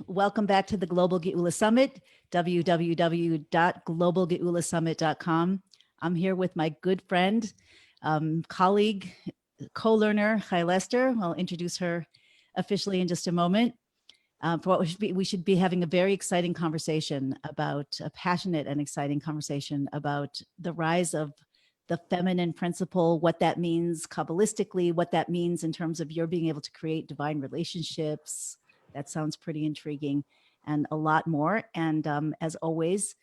Welcome back to the Global Geula Summit, www.globalgeulasummit.com. I'm here with my good friend, colleague, co-learner, Chaya Lester. I'll introduce her officially in just a moment. For what we should be having a very exciting conversation about, a passionate and exciting conversation about the rise of the feminine principle, what that means Kabbalistically, what that means in terms of your being able to create divine relationships. That sounds pretty intriguing, and a lot more. And as always,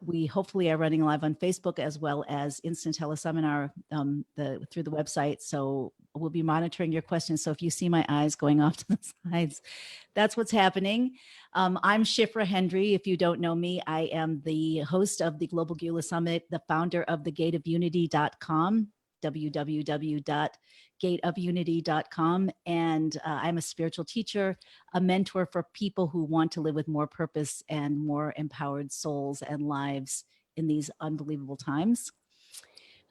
we hopefully are running live on Facebook as well as instant teleseminar through the website. So we'll be monitoring your questions. So if you see my eyes going off to the sides, that's what's happening. I'm Shifra Hendrie. If you don't know me, I am the host of the Global Geula Summit, the founder of thegateofunity.com, www.gateofunity.com. And I'm a spiritual teacher, a mentor for people who want to live with more purpose and more empowered souls and lives in these unbelievable times.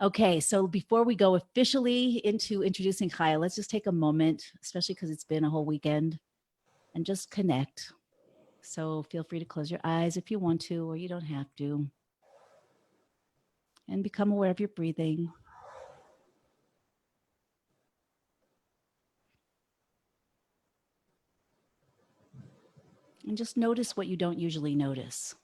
Okay, so before we go officially into introducing Chaya, let's just take a moment, especially because it's been a whole weekend, and just connect. So feel free to close your eyes if you want to, or you don't have to. And become aware of your breathing. And just notice what you don't usually notice.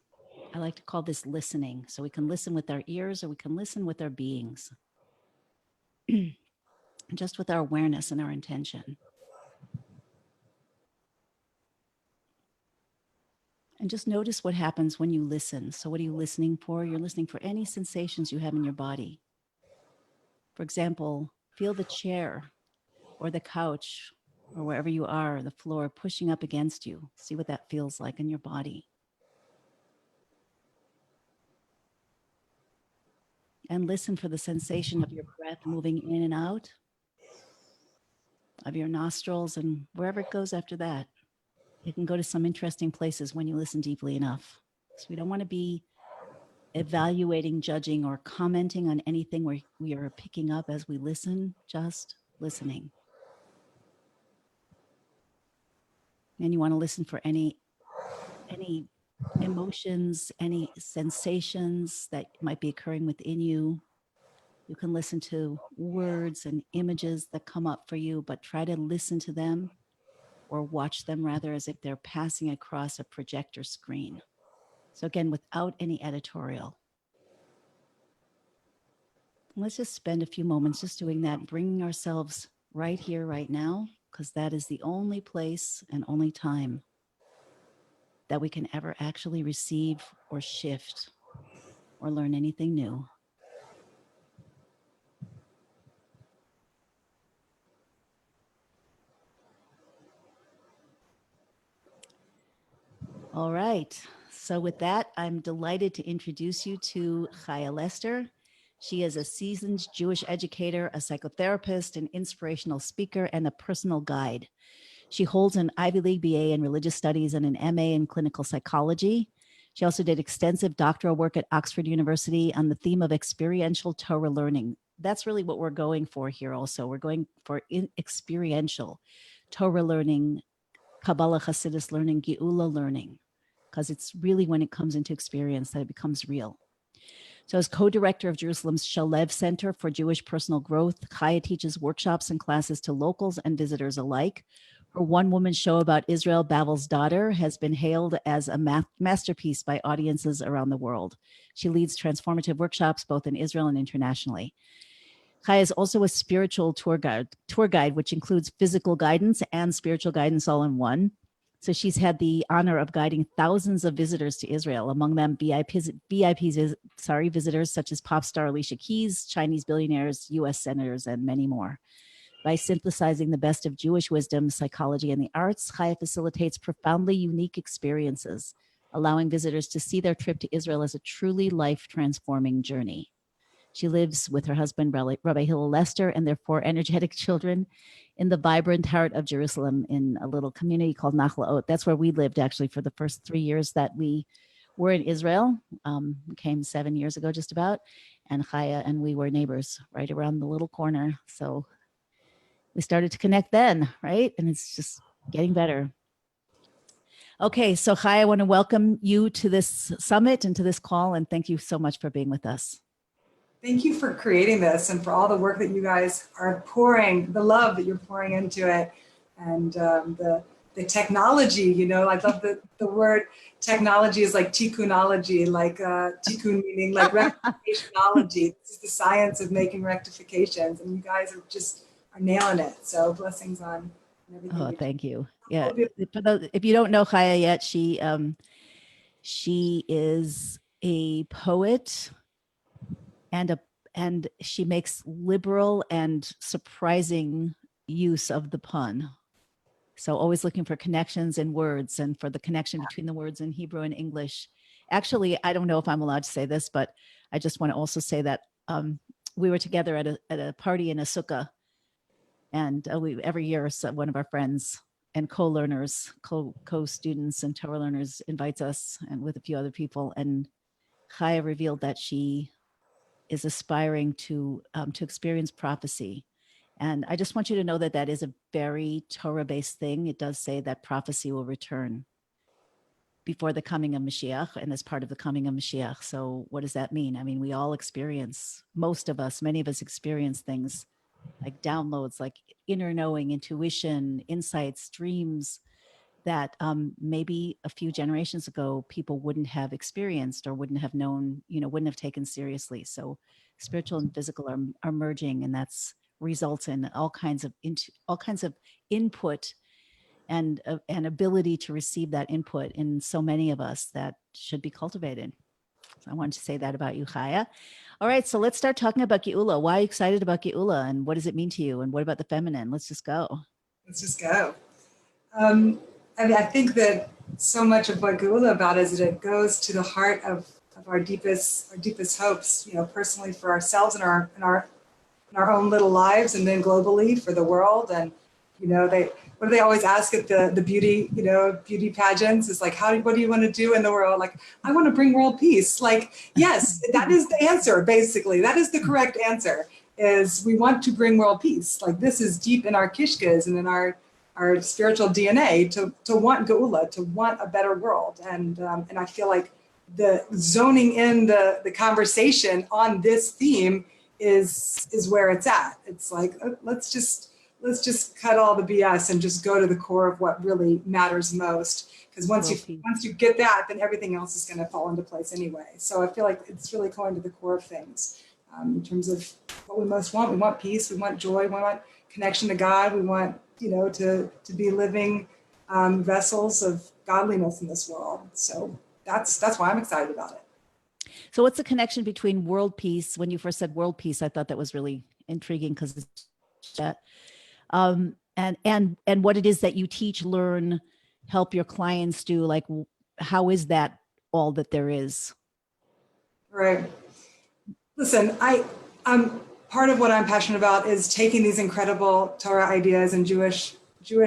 I like to call this listening. So we can listen with our ears or we can listen with our beings. Just with our awareness and our intention. And just notice what happens when you listen. So what are you listening for? You're listening for any sensations you have in your body. For example, feel the chair or the couch or wherever you are, the floor pushing up against you. See what that feels like in your body. And listen for the sensation of your breath moving in and out of your nostrils and wherever it goes after that. It can go to some interesting places when you listen deeply enough. So we don't want to be evaluating, judging, or commenting on anything we are picking up as we listen, just listening. And you want to listen for any emotions, any sensations that might be occurring within you. You can listen to words and images that come up for you, but try to listen to them or watch them rather as if they're passing across a projector screen. So again, without any editorial. Let's just spend a few moments just doing that, bringing ourselves right here, right now, because that is the only place and only time that we can ever actually receive or shift or learn anything new. All right. So with that, I'm delighted to introduce you to Chaya Lester. She is a seasoned Jewish educator, a psychotherapist, an inspirational speaker, and a personal guide. She holds an Ivy League BA in religious studies and an MA in clinical psychology. She also did extensive doctoral work at Oxford University on the theme of experiential Torah learning. That's really what we're going for here also. We're going for experiential Torah learning, Kabbalah Hasidus learning, Geula learning, because it's really when it comes into experience that it becomes real. So as co-director of Jerusalem's Shalev Center for Jewish Personal Growth, Chaya teaches workshops and classes to locals and visitors alike. Her one-woman show about Israel, Babel's Daughter, has been hailed as a masterpiece by audiences around the world. She leads transformative workshops both in Israel and internationally. Chaya is also a spiritual tour guide, which includes physical guidance and spiritual guidance all in one. So she's had the honor of guiding thousands of visitors to Israel, among them visitors such as pop star Alicia Keys, Chinese billionaires, US senators, and many more. By synthesizing the best of Jewish wisdom, psychology, and the arts, Chaya facilitates profoundly unique experiences, allowing visitors to see their trip to Israel as a truly life-transforming journey. She lives with her husband, Rabbi Hillel Lester, and their 4 energetic children in the vibrant heart of Jerusalem in a little community called Nachlaot. That's where we lived actually for the first 3 years that we were in Israel. We came 7 years ago just about, and Chaya and we were neighbors right around the little corner. So we started to connect then, right? And it's just getting better. Okay, so Chaya, I want to welcome you to this summit and to this call, and thank you so much for being with us. Thank you for creating this and for all the work that you guys are pouring, the love that you're pouring into it, and the technology. You know, I love the word technology is like tikkunology, like tikkun meaning like rectificationology. This is the science of making rectifications, and you guys are nailing it. So blessings on everything. Oh, You're thank you. Yeah, doing. if you don't know Chaya yet, she is a poet and she makes liberal and surprising use of the pun. So always looking for connections in words and for the connection between the words in Hebrew and English. Actually, I don't know if I'm allowed to say this, but I just want to also say that we were together at a party in a sukkah, and we every year so one of our friends and co-learners, co-students and Torah learners invites us and with a few other people, and Chaya revealed that she is aspiring to experience prophecy. And I just want you to know that that is a very Torah-based thing. It does say that prophecy will return before the coming of Mashiach and as part of the coming of Mashiach. So what does that mean? I mean, we all experience, most of us, many of us experience things like downloads, like inner knowing, intuition, insights, dreams that maybe a few generations ago people wouldn't have experienced or wouldn't have known, wouldn't have taken seriously. So spiritual and physical are merging, and that's results in all kinds of input and an ability to receive that input in so many of us that should be cultivated. So I wanted to say that about you, Chaya. All right, so let's start talking about Geula. Why are you excited about Geula, and what does it mean to you? And what about the feminine? Let's just go. Let's just go. I mean, I think that so much of what Gola about is that it goes to the heart of our deepest hopes, personally for ourselves and our own little lives, and then globally for the world. And what do they always ask at the beauty beauty pageants? Is like, what do you want to do in the world? Like, I want to bring world peace. Like, yes, that is the answer. Basically, that is the correct answer. Is we want to bring world peace. Like, this is deep in our kishkas and in our spiritual DNA to want Geula, to want a better world. And I feel like the zoning in the conversation on this theme is where it's at. It's like, let's just cut all the BS and just go to the core of what really matters most. Because once you get that, then everything else is going to fall into place anyway. So I feel like it's really going to the core of things in terms of what we most want. We want peace. We want joy. We want connection to God. We want to be living vessels of godliness in this world. So that's why I'm excited about it. So what's the connection between world peace? When you first said world peace, I thought that was really intriguing because it's that, and what it is that you teach, learn, help your clients do. Like, how is that all that there is? Right. Listen, I'm part of what I'm passionate about is taking these incredible Torah ideas and Jewish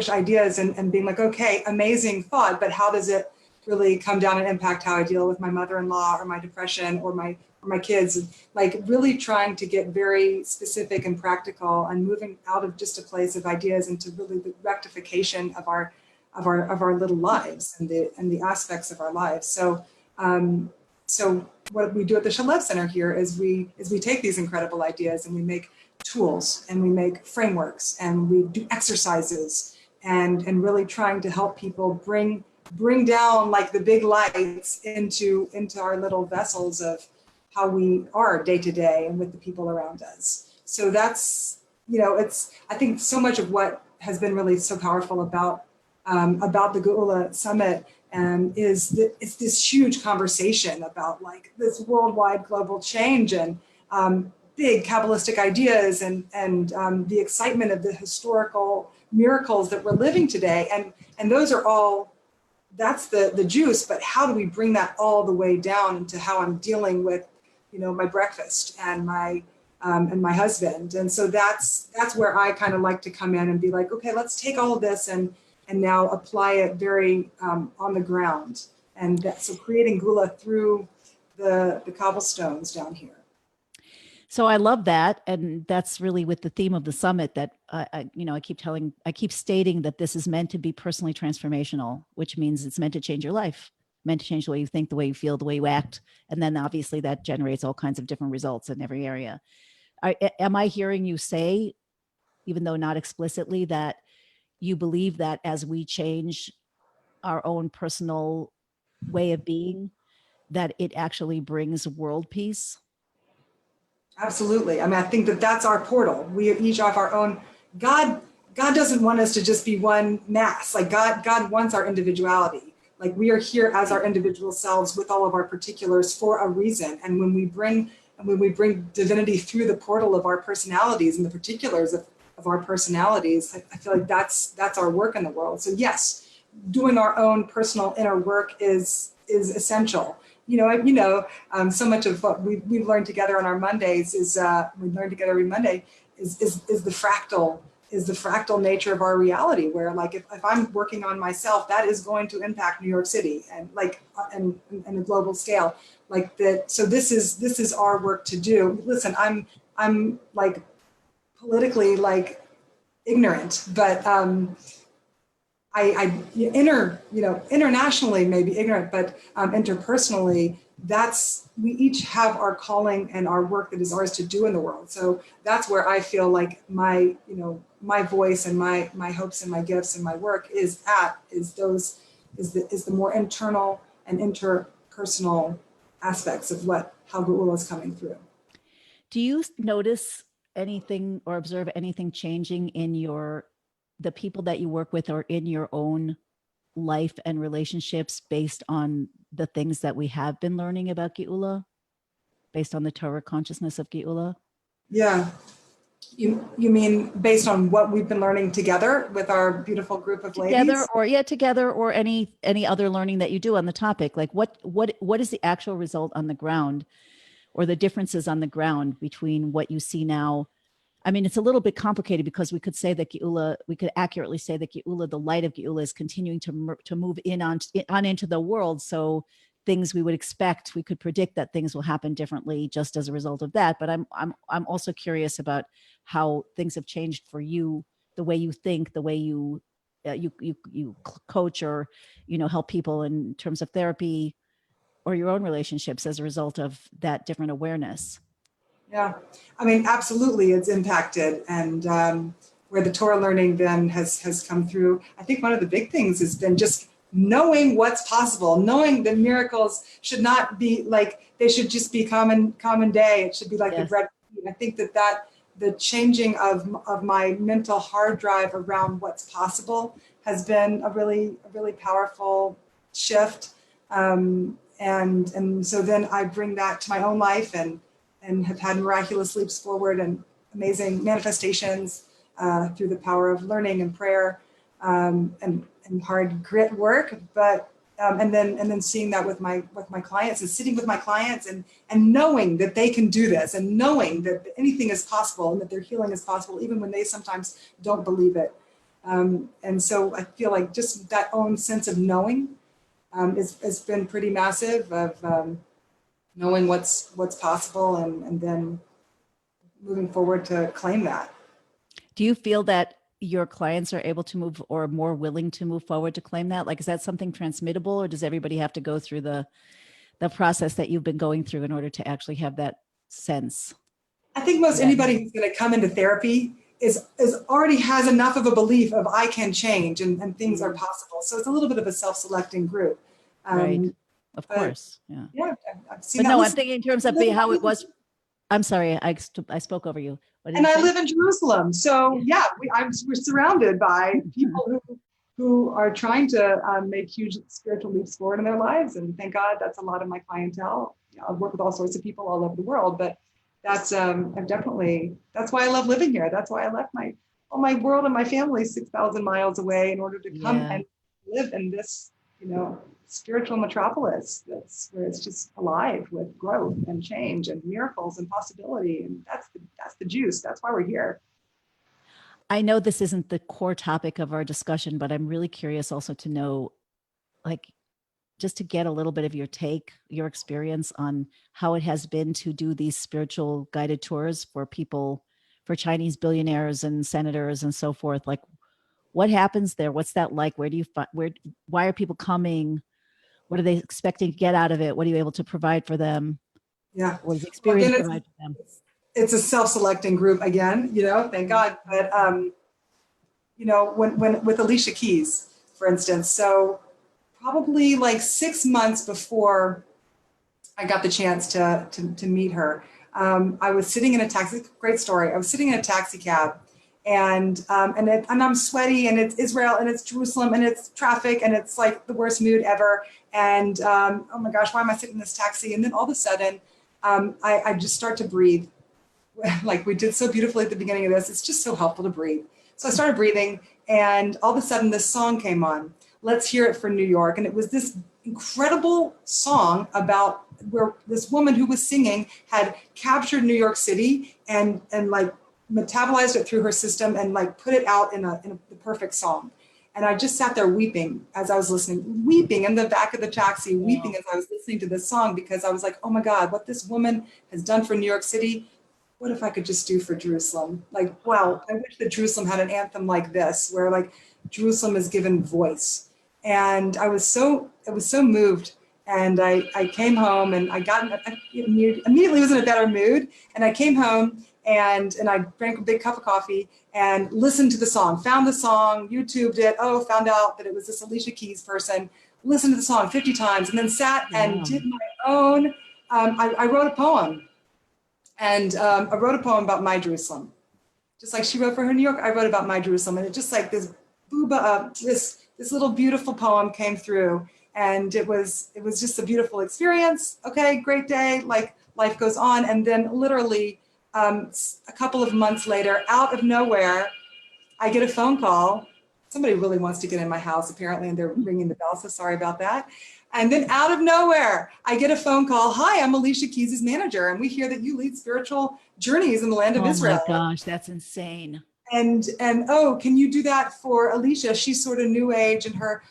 ideas and being like, okay, amazing thought, but how does it really come down and impact how I deal with my mother-in-law or my depression or my kids? Like, really trying to get very specific and practical and moving out of just a place of ideas into really the rectification of our little lives and the aspects of our lives. So what we do at the Shalev Center here is we take these incredible ideas and we make tools and we make frameworks and we do exercises and really trying to help people bring down like the big lights into our little vessels of how we are day to day and with the people around us. So that's, I think so much of what has been really so powerful about the Geula Summit is it's this huge conversation about like this worldwide global change and big Kabbalistic ideas and the excitement of the historical miracles that we're living today. And those are all, that's the juice, but how do we bring that all the way down into how I'm dealing with, my breakfast and my husband. And so that's where I kind of like to come in and be like, okay, let's take all of this and now apply it very on the ground. And so creating Geula through the cobblestones down here. So I love that, and that's really with the theme of the summit. That I keep stating that this is meant to be personally transformational, which means it's meant to change your life, meant to change the way you think, the way you feel, the way you act, and then obviously that generates all kinds of different results in every area. Am I hearing you say, even though not explicitly, that you believe that as we change our own personal way of being, that it actually brings world peace? Absolutely. I mean, I think that that's our portal. We each have our own. God, God doesn't want us to just be one mass. Like God wants our individuality. Like we are here as our individual selves with all of our particulars for a reason. And when we bring divinity through the portal of our personalities and the particulars of our personalities, I feel like that's our work in the world. So yes, doing our own personal inner work is essential. So much of what we've learned together on our Mondays is we learn together every Monday is the fractal nature of our reality, where like if I'm working on myself, that is going to impact New York City and like and a global scale like that. So this is our work to do. Listen, I'm like politically like ignorant, but internationally maybe ignorant, but interpersonally, we each have our calling and our work that is ours to do in the world. So that's where I feel like my voice and my hopes and my gifts and my work is the more internal and interpersonal aspects of how Gola is coming through. Do you notice anything or observe anything changing in the people that you work with or in your own life and relationships based on the things that we have been learning about Geula, based on the Torah consciousness of Geula? Yeah. You mean based on what we've been learning together with our beautiful group of ladies? Together or any other learning that you do on the topic? Like what is the actual result on the ground, or the differences on the ground between what you see now? I mean, it's a little bit complicated because we could accurately say that Geula, the light of Geula, is continuing to move on into the world. So things we would expect, we could predict that things will happen differently just as a result of that. But I'm also curious about how things have changed for you, the way you think, the way you coach or help people in terms of therapy or your own relationships as a result of that different awareness. Yeah, I mean, absolutely, it's impacted, and where the Torah learning then has come through. I think one of the big things has been just knowing what's possible, knowing that miracles should not be like, they should just be common day. It should be like the bread. I think that the changing of my mental hard drive around what's possible has been a really powerful shift, and so then I bring that to my own life and have had miraculous leaps forward and amazing manifestations through the power of learning and prayer, and hard grit work. But and then seeing that with my clients and sitting with my clients and knowing that they can do this, and knowing that anything is possible and that their healing is possible even when they sometimes don't believe it. And so I feel like just that own sense of knowing has been pretty massive, of knowing what's possible and then moving forward to claim that. Do you feel that your clients are able to move or more willing to move forward to claim that? Like, is that something transmittable, or does everybody have to go through the process that you've been going through in order to actually have that sense? I think most anybody who's going to come into therapy is already has enough of a belief of I can change and things are possible. So it's a little bit of a self-selecting group. Right. Of course. Yeah. Yeah. I've seen but that. no, I'm thinking in terms of how it was. I'm sorry, I spoke over you. And I live in Jerusalem, so yeah, we're surrounded by people who are trying to make huge spiritual leaps forward in their lives, and thank God that's a lot of my clientele. I work with all sorts of people all over the world, but that's that's why I love living here. That's why I left all my world and my family 6,000 miles away in order to come and live in this, spiritual metropolis that's where it's just alive with growth and change and miracles and possibility. And that's the juice. That's why we're here. I know this isn't the core topic of our discussion, but I'm really curious also to know, like, just to get a little bit of your take, your experience on how it has been to do these spiritual guided tours for people, for Chinese billionaires and senators and so forth. Like, what happens there? What's that like? Where do you find, why are people coming? What are they expecting to get out of it? What are you able to provide for them? Yeah. What does the Well, experience again, provide for them? it's a self-selecting group again, thank God. But, when with Alicia Keys, for instance, so probably like 6 months before I got the chance to meet her, I was sitting in a taxi. Great story. I was sitting in a taxi cab, and I'm sweaty, and it's Israel, and it's Jerusalem, and it's traffic, and it's like the worst mood ever. And oh my gosh, why am I sitting in this taxi? And then all of a sudden, I just start to breathe, like we did so beautifully at the beginning of this. It's just so helpful to breathe. So I started breathing, and all of a sudden this song came on, Let's Hear It for New York. And it was this incredible song about where this woman who was singing had captured New York City and like metabolized it through her system and like put it out in the perfect song. And I just sat there weeping as I was listening, weeping in the back of the taxi, weeping as I was listening to this song, because I was like, oh my God, what this woman has done for New York City, what if I could just do for Jerusalem? Like, wow, I wish that Jerusalem had an anthem like this, where like Jerusalem is given voice. And I was so moved. And I came home, and I immediately was in a better mood. And I came home, and I drank a big cup of coffee and listened to the song, found the song, YouTubed it. Oh, found out that it was this Alicia Keys person, listened to the song 50 times, and then sat and did my own, I wrote a poem. And I wrote a poem about my Jerusalem. Just like she wrote for her New York, I wrote about my Jerusalem. And it just like this this little beautiful poem came through. And it was just a beautiful experience. Okay, great day, like life goes on. And then literally a couple of months later, out of nowhere, I get a phone call. Somebody really wants to get in my house, apparently, and they're ringing the bell, so sorry about that. And then out of nowhere, I get a phone call. Hi, I'm Alicia Keys' manager, and we hear that you lead spiritual journeys in the land of Israel. Oh my gosh, that's insane. And oh, can you do that for Alicia? She's sort of new age, and her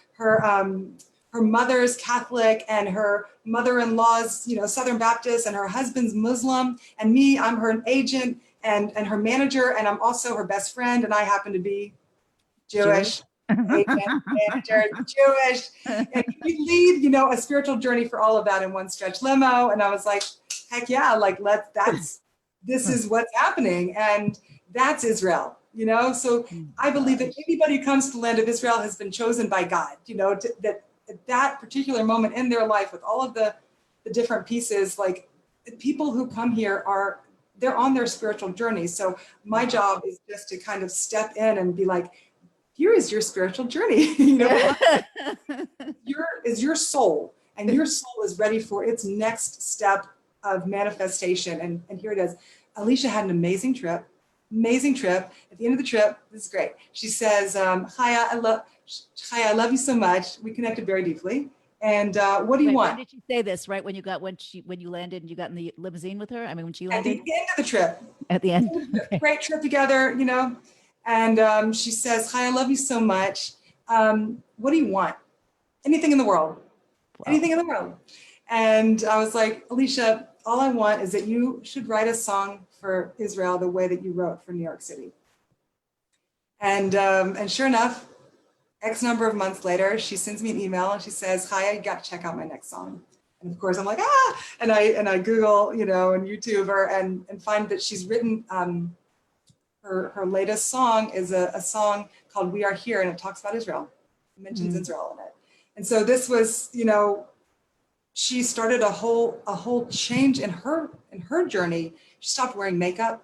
mother's Catholic, and her mother-in-law's Southern Baptist, and her husband's Muslim, and me, I'm her agent and her manager, and I'm also her best friend, and I happen to be Jewish. Agent, manager, Jewish, and we lead, a spiritual journey for all of that in one stretch limo. And I was like, heck yeah, like this is what's happening, and that's Israel, So I believe that anybody who comes to the land of Israel has been chosen by God, that at that particular moment in their life, with all of the different pieces, like the people who come here they're on their spiritual journey. So my job is just to kind of step in and be like, here is your spiritual journey. Is your soul, and your soul is ready for its next step of manifestation. And here it is. Alicia had an amazing trip. At the end of the trip, this is great. She says, Chaya, I love you so much. We connected very deeply. And what do you want? When did she say this? Right when you landed and you got in the limousine with her? I mean, when she landed? At the end of the trip. At the end. Okay. Great trip together, And she says, hi, I love you so much. What do you want? Anything in the world. Wow. Anything in the world. And I was like, Alicia, all I want is that you should write a song for Israel the way that you wrote for New York City. And sure enough, X number of months later, she sends me an email and she says, hi, you got to check out my next song. And of course I'm like, and I Google, and YouTube her and find that she's written, her latest song is a song called We Are Here, and it talks about Israel. It mentions Israel in it. And so this was, she started a whole change in her journey. She stopped wearing makeup.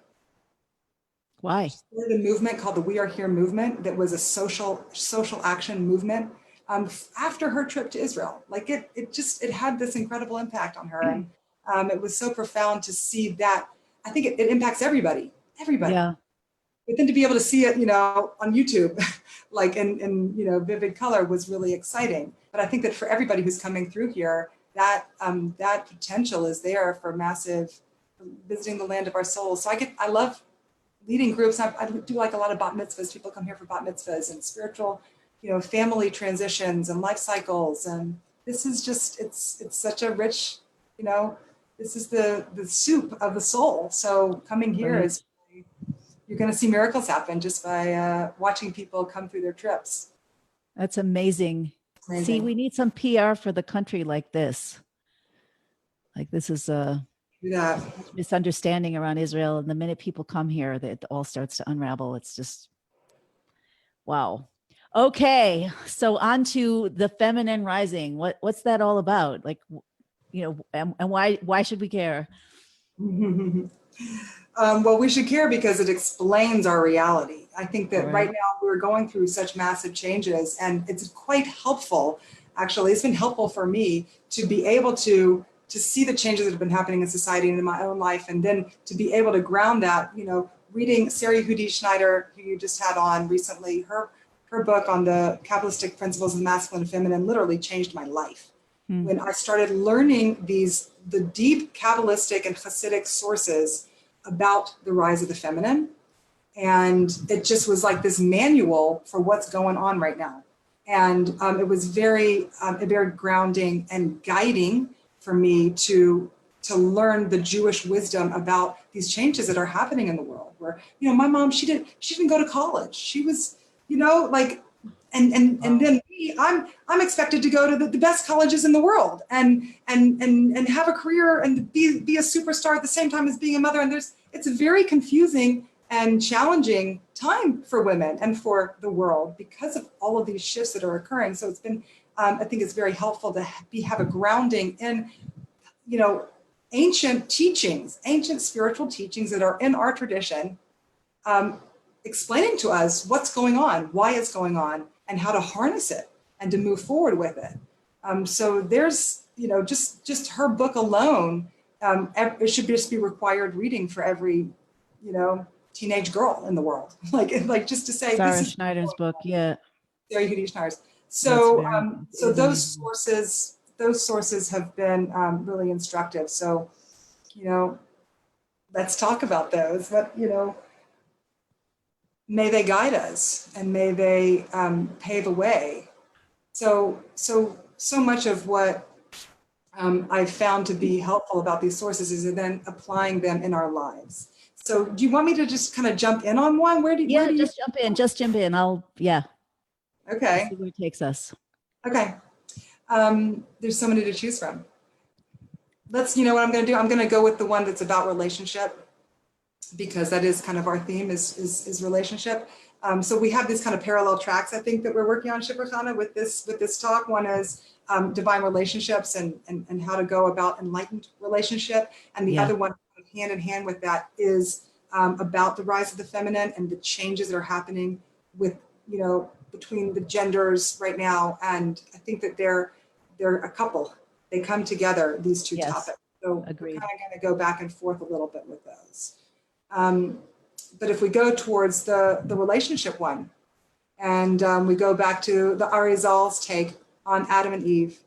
Why? She started a movement called the We Are Here movement that was a social action movement after her trip to Israel. Like it had this incredible impact on her. And it was so profound to see that. I think it impacts everybody. Yeah. But then to be able to see it, on YouTube, like in vivid color was really exciting. But I think that for everybody who's coming through here, that potential is there for massive visiting the land of our souls. So I love leading groups. I do like a lot of bat mitzvahs. People come here for bat mitzvahs and spiritual, family transitions and life cycles. And this is just, it's such a rich, you know, this is the soup of the soul. So coming here Right. is, you're going to see miracles happen just by watching people come through their trips. That's amazing. See, Amazing. we need some PR for the country like this. Like this is a Do that. much misunderstanding around Israel. And the minute people come here, that it all starts to unravel. It's just, wow. Okay. So on to the feminine rising. What's that all about? Like, and why should we care? Well, we should care because it explains our reality. I think All that right right. now we're going through such massive changes, and it's quite helpful. Actually, it's been helpful for me to be able to see the changes that have been happening in society and in my own life, and then to be able to ground that. You know, reading Sarah Hudi Schneider, who you just had on recently, her book on the Kabbalistic principles of the masculine and feminine literally changed my life. Hmm. When I started learning the deep Kabbalistic and Hasidic sources about the rise of the feminine. And it just was like this manual for what's going on right now. And it was very grounding and guiding for me to learn the Jewish wisdom about these changes that are happening in the world. Where, you know, my mom, she didn't go to college. She was, you know, like, and then me, I'm expected to go to the best colleges in the world and have a career and be a superstar at the same time as being a mother. And it's a very confusing and challenging time for women and for the world because of all of these shifts that are occurring. So it's been, I think it's very helpful to have a grounding in, you know, ancient teachings, ancient spiritual teachings that are in our tradition, explaining to us what's going on, why it's going on, and how to harness it and to move forward with it. So there's, you know, just her book alone, it should just be required reading for every, you know, teenage girl in the world. like just to say, this Sarah is Schneider's book. Yeah. Sarah Hudi Schneider's. That's So, very, so is amazing. those sources have been really instructive. So, you know, let's talk about those. But, you know, may they guide us and may they pave a way. So much of what I've found to be helpful about these sources is then applying them in our lives. So do you want me to just kind of jump in on one? Where do you? Just jump in. Just jump in. We'll Okay. see where it takes us. Okay. There's so many to choose from. You know what I'm going to do? I'm going to go with the one that's about relationship, because that is kind of our theme is relationship. So we have these kind of parallel tracks, I think, that we're working on, Shifra Khana, with this talk. One is divine relationships and how to go about enlightened relationship. And the other one, hand in hand with that, is about the rise of the feminine and the changes that are happening with, you know, between the genders right now. And I think that they're a couple. They come together, these two topics. So Agreed. we're kind of going to go back and forth a little bit with those. But if we go towards the relationship one, and we go back to the Arizal's take on Adam and Eve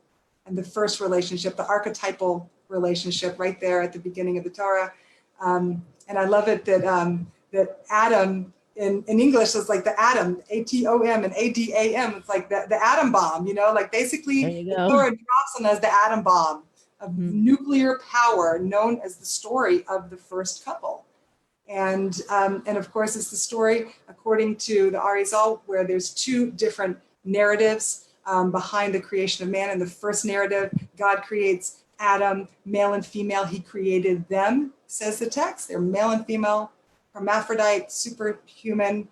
and the first relationship, the archetypal relationship right there at the beginning of the Torah. And I love it that Adam in English is like the atom, ATOM and ADAM. It's like the atom bomb, you know, like basically the Torah drops on us the atom bomb of nuclear power, known as the story of the first couple. And of course, it's the story, according to the Arizal, where there's two different narratives behind the creation of man. In the first narrative, God creates Adam, male and female. He created them, says the text. They're male and female, hermaphrodite, superhuman,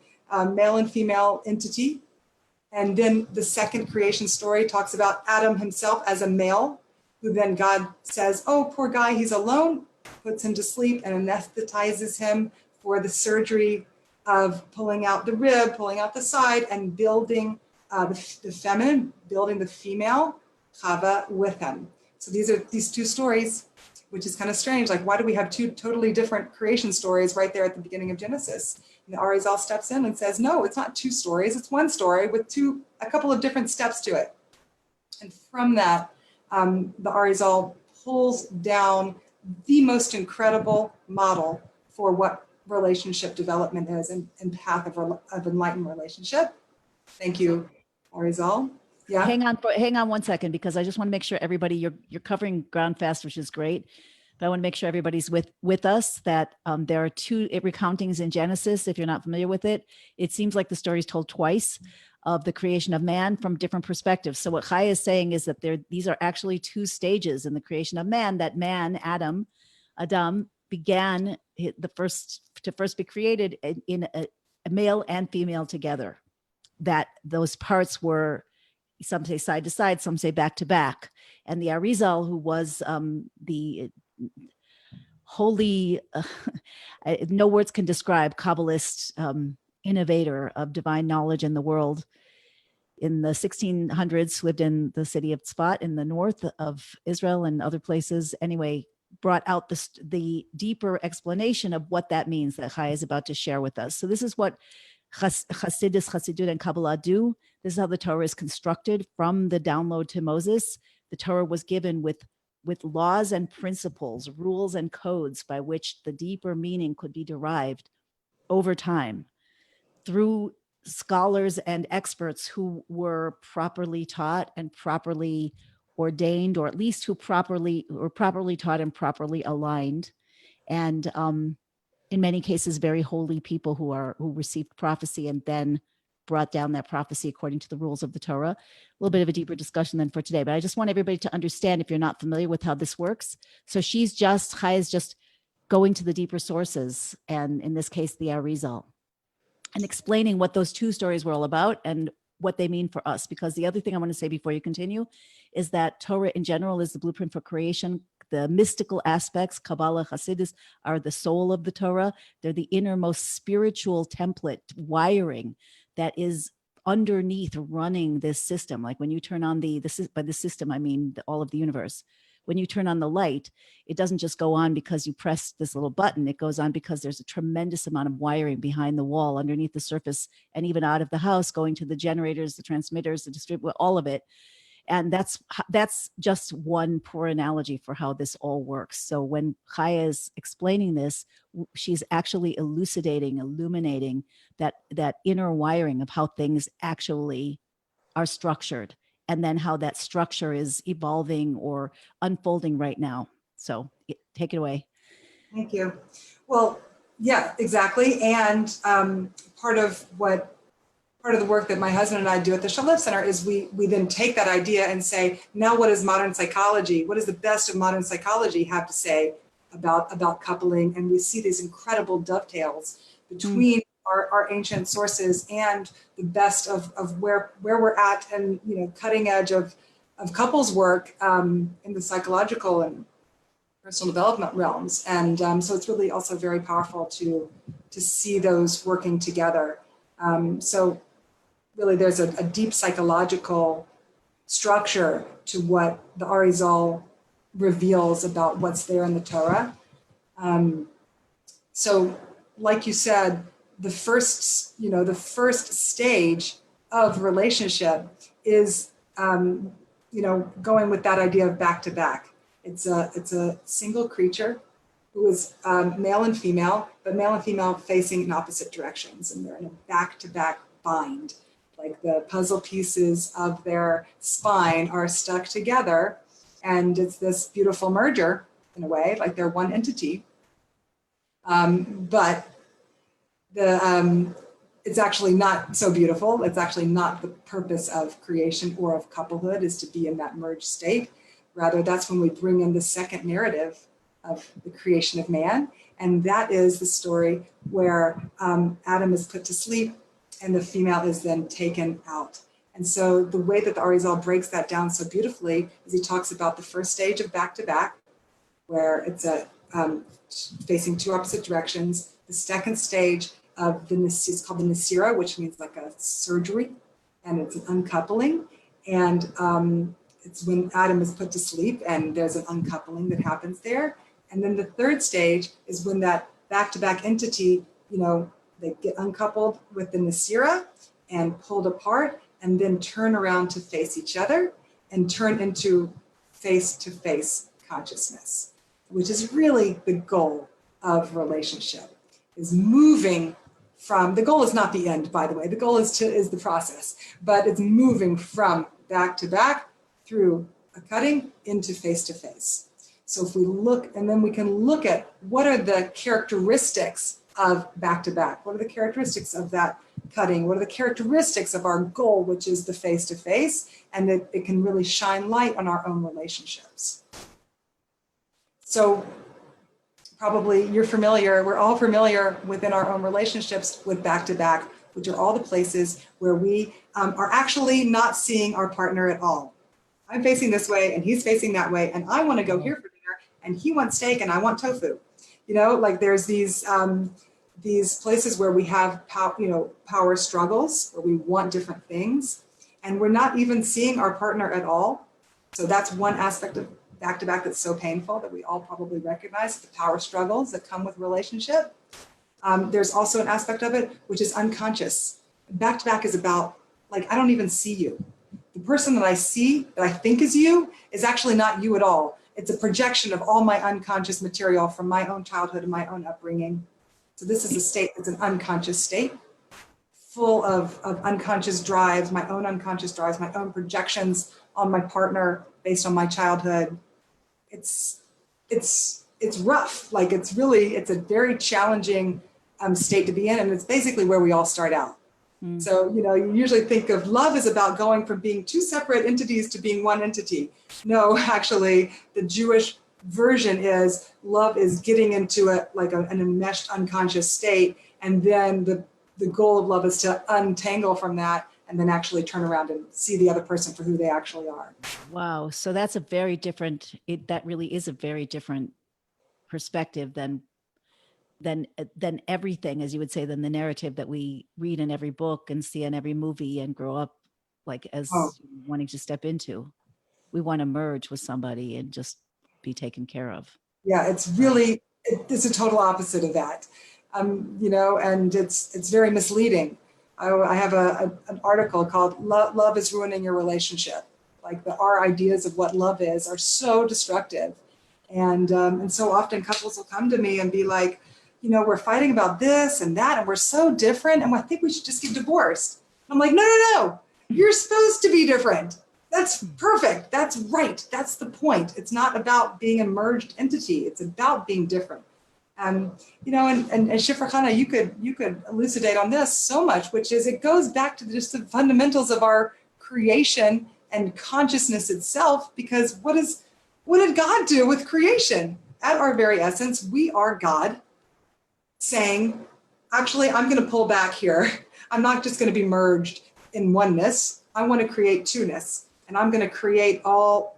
male and female entity. And then the second creation story talks about Adam himself as a male, who then God says, oh, poor guy, he's alone, puts him to sleep and anesthetizes him for the surgery of pulling out the rib, pulling out the side, and building the feminine, building the female, Chava, with him. So these two stories, which is kind of strange. Like, why do we have two totally different creation stories right there at the beginning of Genesis? And the Arizal steps in and says, no, it's not two stories. It's one story with a couple of different steps to it. And from that, the Arizal pulls down the most incredible model for what relationship development is and path of enlightened relationship. Thank you, Arizal. Yeah. Hang on 1 second, because I just want to make sure everybody, you're covering ground fast, which is great. But I want to make sure everybody's with us, that there are two recountings in Genesis. If you're not familiar with it, it seems like the story is told twice of the creation of man from different perspectives. So what Chaya is saying is that these are actually two stages in the creation of man. That man, Adam, began to first be created in a male and female together. That those parts were, some say side to side, some say back to back. And the Arizal, who was the holy, no words can describe, Kabbalist innovator of divine knowledge in the world, in the 1600s, lived in the city of Tzfat in the north of Israel and other places. Anyway, brought out the deeper explanation of what that means that Chaya is about to share with us. So this is what Chassidut, and Kabbalah do. This is how the Torah is constructed from the download to Moses. The Torah was given with laws and principles, rules and codes by which the deeper meaning could be derived over time through scholars and experts who were properly taught and properly ordained, or at least who were properly taught and properly aligned. And in many cases, very holy people who received prophecy and then brought down that prophecy according to the rules of the Torah. A little bit of a deeper discussion than for today, but I just want everybody to understand, if you're not familiar with how this works. So Chaya is just going to the deeper sources, and in this case, the Arizal, and explaining what those two stories were all about and what they mean for us. Because the other thing I want to say before you continue is that Torah in general is the blueprint for creation. The mystical aspects, Kabbalah, Hasidus, are the soul of the Torah. They're the innermost spiritual template wiring that is underneath running this system. Like when you turn on by the system, I mean all of the universe. When you turn on the light, it doesn't just go on because you press this little button. It goes on because there's a tremendous amount of wiring behind the wall, underneath the surface, and even out of the house, going to the generators, the transmitters, the distributor, all of it. And that's just one poor analogy for how this all works. So when Chaya is explaining this, she's actually illuminating that inner wiring of how things actually are structured, and then how that structure is evolving or unfolding right now. So take it away. Thank you. Well, yeah, exactly. And part of the work that my husband and I do at the Shalom Center is we then take that idea and say, now what is modern psychology? What does the best of modern psychology have to say about coupling? And we see these incredible dovetails between our ancient sources and the best of where we're at, and cutting edge of couples work in the psychological and personal development realms. And so it's really also very powerful to see those working together. So really there's a deep psychological structure to what the Arizal reveals about what's there in the Torah. So like you said, the first stage of relationship is, going with that idea of back to back. It's a single creature who is male and female, but male and female facing in opposite directions, and they're in a back to back bind. Like the puzzle pieces of their spine are stuck together, and it's this beautiful merger in a way, like they're one entity. But it's actually not so beautiful. It's actually not the purpose of creation or of couplehood, is to be in that merged state. Rather, that's when we bring in the second narrative of the creation of man. And that is the story where Adam is put to sleep and the female is then taken out. And so the way that the Arizal breaks that down so beautifully is he talks about the first stage of back to back, where it's facing two opposite directions. The second stage of is called the Nasira, which means like a surgery, and it's an uncoupling. And it's when Adam is put to sleep and there's an uncoupling that happens there. And then the third stage is when that back-to-back entity, they get uncoupled with the Nasira and pulled apart, and then turn around to face each other and turn into face-to-face consciousness, which is really the goal of relationship, is moving from, the goal is not the end, by the way, the goal is the process, but it's moving from back to back through a cutting into face to face. So if we look, and then we can look at what are the characteristics of back to back? What are the characteristics of that cutting? What are the characteristics of our goal, which is the face to face? And that it can really shine light on our own relationships. So probably you're familiar, we're all familiar within our own relationships with back to back, which are all the places where we are actually not seeing our partner at all. I'm facing this way and he's facing that way, and I want to go here for dinner and he wants steak and I want tofu. You know, like there's these places where we have power struggles, where we want different things, and we're not even seeing our partner at all. So that's one aspect of back to back that's so painful that we all probably recognize, the power struggles that come with relationship. There's also an aspect of it which is unconscious. Back to back is about, like, I don't even see you. The person that I see, that I think is you, is actually not you at all. It's a projection of all my unconscious material from my own childhood and my own upbringing. So this is a state that's an unconscious state, full of unconscious drives, my own unconscious drives, my own projections on my partner based on my childhood. It's rough. Like it's a very challenging state to be in, and it's basically where we all start out. So, you usually think of love as about going from being two separate entities to being one entity. No, actually, the Jewish version is love is getting into an enmeshed unconscious state, and then the goal of love is to untangle from that and then actually turn around and see the other person for who they actually are. Wow. So that's that really is a very different perspective than everything, as you would say, than the narrative that we read in every book and see in every movie and grow up wanting to step into. We want to merge with somebody and just be taken care of. Yeah, it's a total opposite of that. And it's very misleading. I have an article called Love is Ruining Your Relationship. Like our ideas of what love is are so destructive. And so often couples will come to me and be like, we're fighting about this and that, and we're so different, and I think we should just get divorced. I'm like, no, you're supposed to be different. That's perfect. That's right. That's the point. It's not about being a merged entity. It's about being different. And Shifra Hendrie, you could elucidate on this so much, which is it goes back to just the fundamentals of our creation and consciousness itself, because what did God do with creation? At our very essence, we are God saying, actually, I'm going to pull back here. I'm not just going to be merged in oneness. I want to create two-ness, and I'm going to create all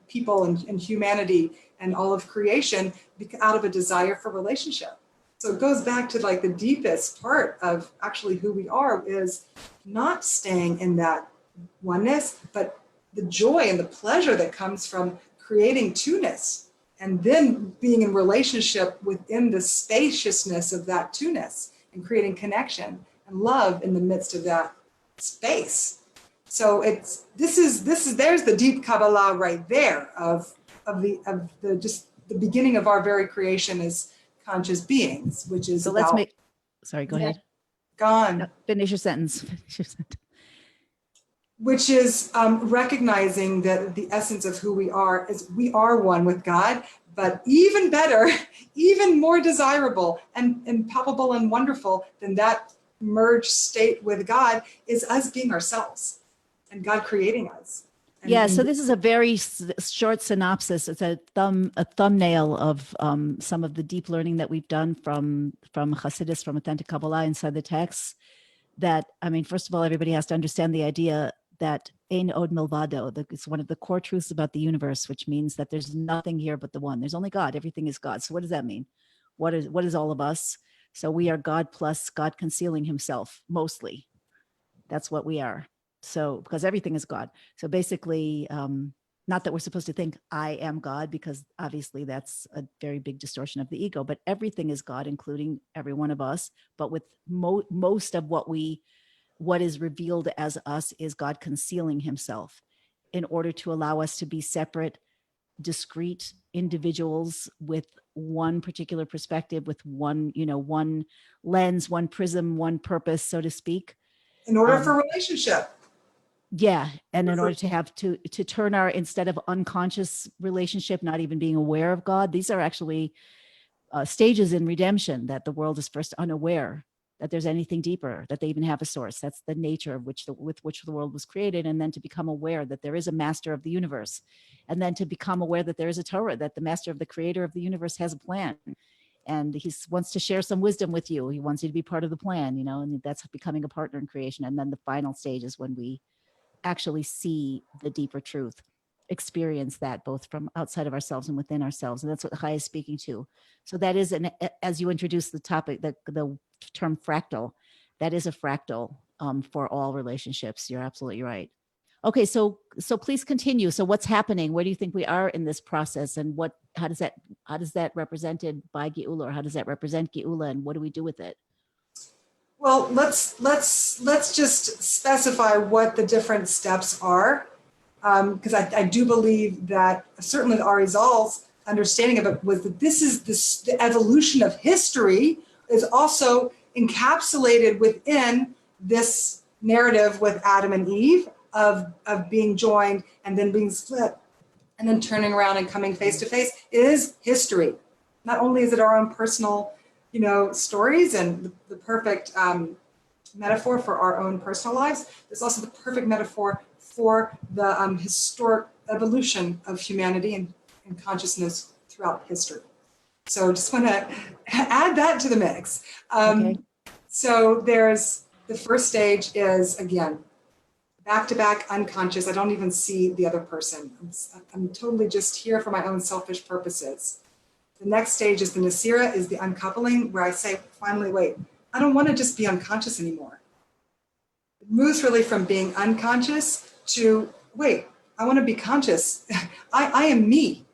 people and humanity and all of creation out of a desire for relationship. So it goes back to like the deepest part of actually who we are is not staying in that oneness, but the joy and the pleasure that comes from creating two-ness and then being in relationship within the spaciousness of that two-ness and creating connection and love in the midst of that space. So there's the deep Kabbalah right there of the beginning of our very creation as conscious beings, which is so about, sorry, go ahead. Gone. No, finish your sentence. Which is recognizing that the essence of who we are is we are one with God, but even better, even more desirable and palpable and wonderful than that merged state with God is us being ourselves and God creating us. So this is a very short synopsis. It's a thumbnail of some of the deep learning that we've done from Hasidus, from authentic Kabbalah inside the texts. That, I mean, first of all, everybody has to understand the idea that ein od milvado, it's one of the core truths about the universe, which means that there's nothing here but the one. There's only God. Everything is God. So what does that mean? What is all of us? So we are God plus God concealing himself, mostly. That's what we are. So, because everything is God. So basically, not that we're supposed to think I am God, because obviously that's a very big distortion of the ego, but everything is God, including every one of us. But with most of what is revealed as us is God concealing himself in order to allow us to be separate, discrete individuals with one particular perspective, with one lens, one prism, one purpose, so to speak. In order for relationship. Yeah. And in order to have to turn our, instead of unconscious relationship, not even being aware of God, these are actually stages in redemption, that the world is first unaware that there's anything deeper, that they even have a source. That's the nature of with which the world was created. And then to become aware that there is a master of the universe, and then to become aware that there is a Torah, that the master of the creator of the universe has a plan. And he wants to share some wisdom with you. He wants you to be part of the plan, and that's becoming a partner in creation. And then the final stage is when we actually see the deeper truth, experience that both from outside of ourselves and within ourselves. And that's what Chaya is speaking to. So that is, as you introduce the topic, the term fractal, that is a fractal for all relationships. You're absolutely right. Okay, so please continue. So what's happening? Where do you think we are in this process, and how does that represented by Geula, or how does that represent Geula, and what do we do with it? Well, let's just specify what the different steps are, because I do believe that certainly the Arizal's understanding of it was that the evolution of history is also encapsulated within this narrative with Adam and Eve of being joined and then being split and then turning around and coming face to face. It is history. Not only is it our own personal stories and the perfect metaphor for our own personal lives, it's also the perfect metaphor for the historic evolution of humanity and consciousness throughout history. So just want to add that to the mix. Okay. So there's the first stage is, again, back-to-back unconscious. I don't even see the other person. I'm totally just here for my own selfish purposes. The next stage is the Nasira, is the uncoupling, where I say, finally, wait, I don't want to just be unconscious anymore. It moves really from being unconscious to, wait, I want to be conscious. I am me.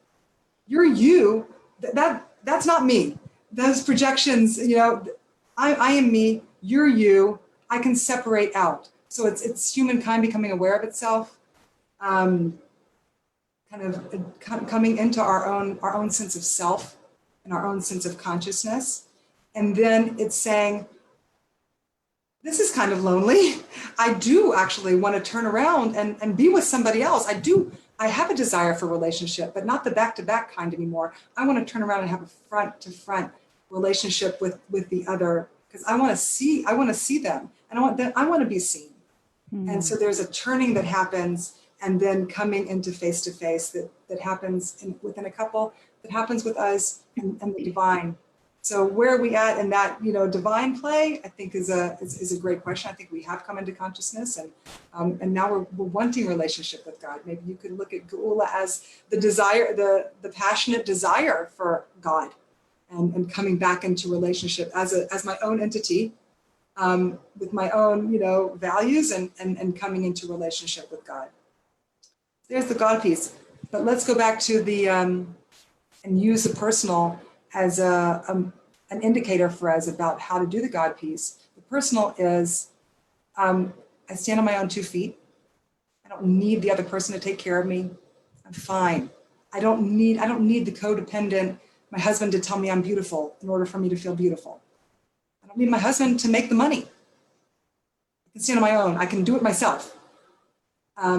You're you. That's not me. Those projections, I am me, you're you. I can separate out. So it's humankind becoming aware of itself, kind of coming into our own sense of self and our own sense of consciousness. And then it's saying, this is kind of lonely. I do actually want to turn around and be with somebody else. I have a desire for relationship, but not the back-to-back kind anymore. I want to turn around and have a front-to-front relationship with the other, because I want to see them, and I want to be seen. And so there's a turning that happens, and then coming into face-to-face that happens within a couple, that happens with us and the divine. So where are we at in that, divine play, I think is a great question. I think we have come into consciousness, and now we're wanting relationship with God. Maybe you could look at Gola as the desire, the passionate desire for God, and coming back into relationship as my own entity, with my own, values and coming into relationship with God. There's the God piece. But let's go back to the, and use the personal as an indicator for us about how to do the God piece. The personal is, I stand on my own 2 feet. I don't need the other person to take care of me. I'm fine. I don't need the codependent, my husband, to tell me I'm beautiful in order for me to feel beautiful. I don't need my husband to make the money. I can stand on my own. I can do it myself. I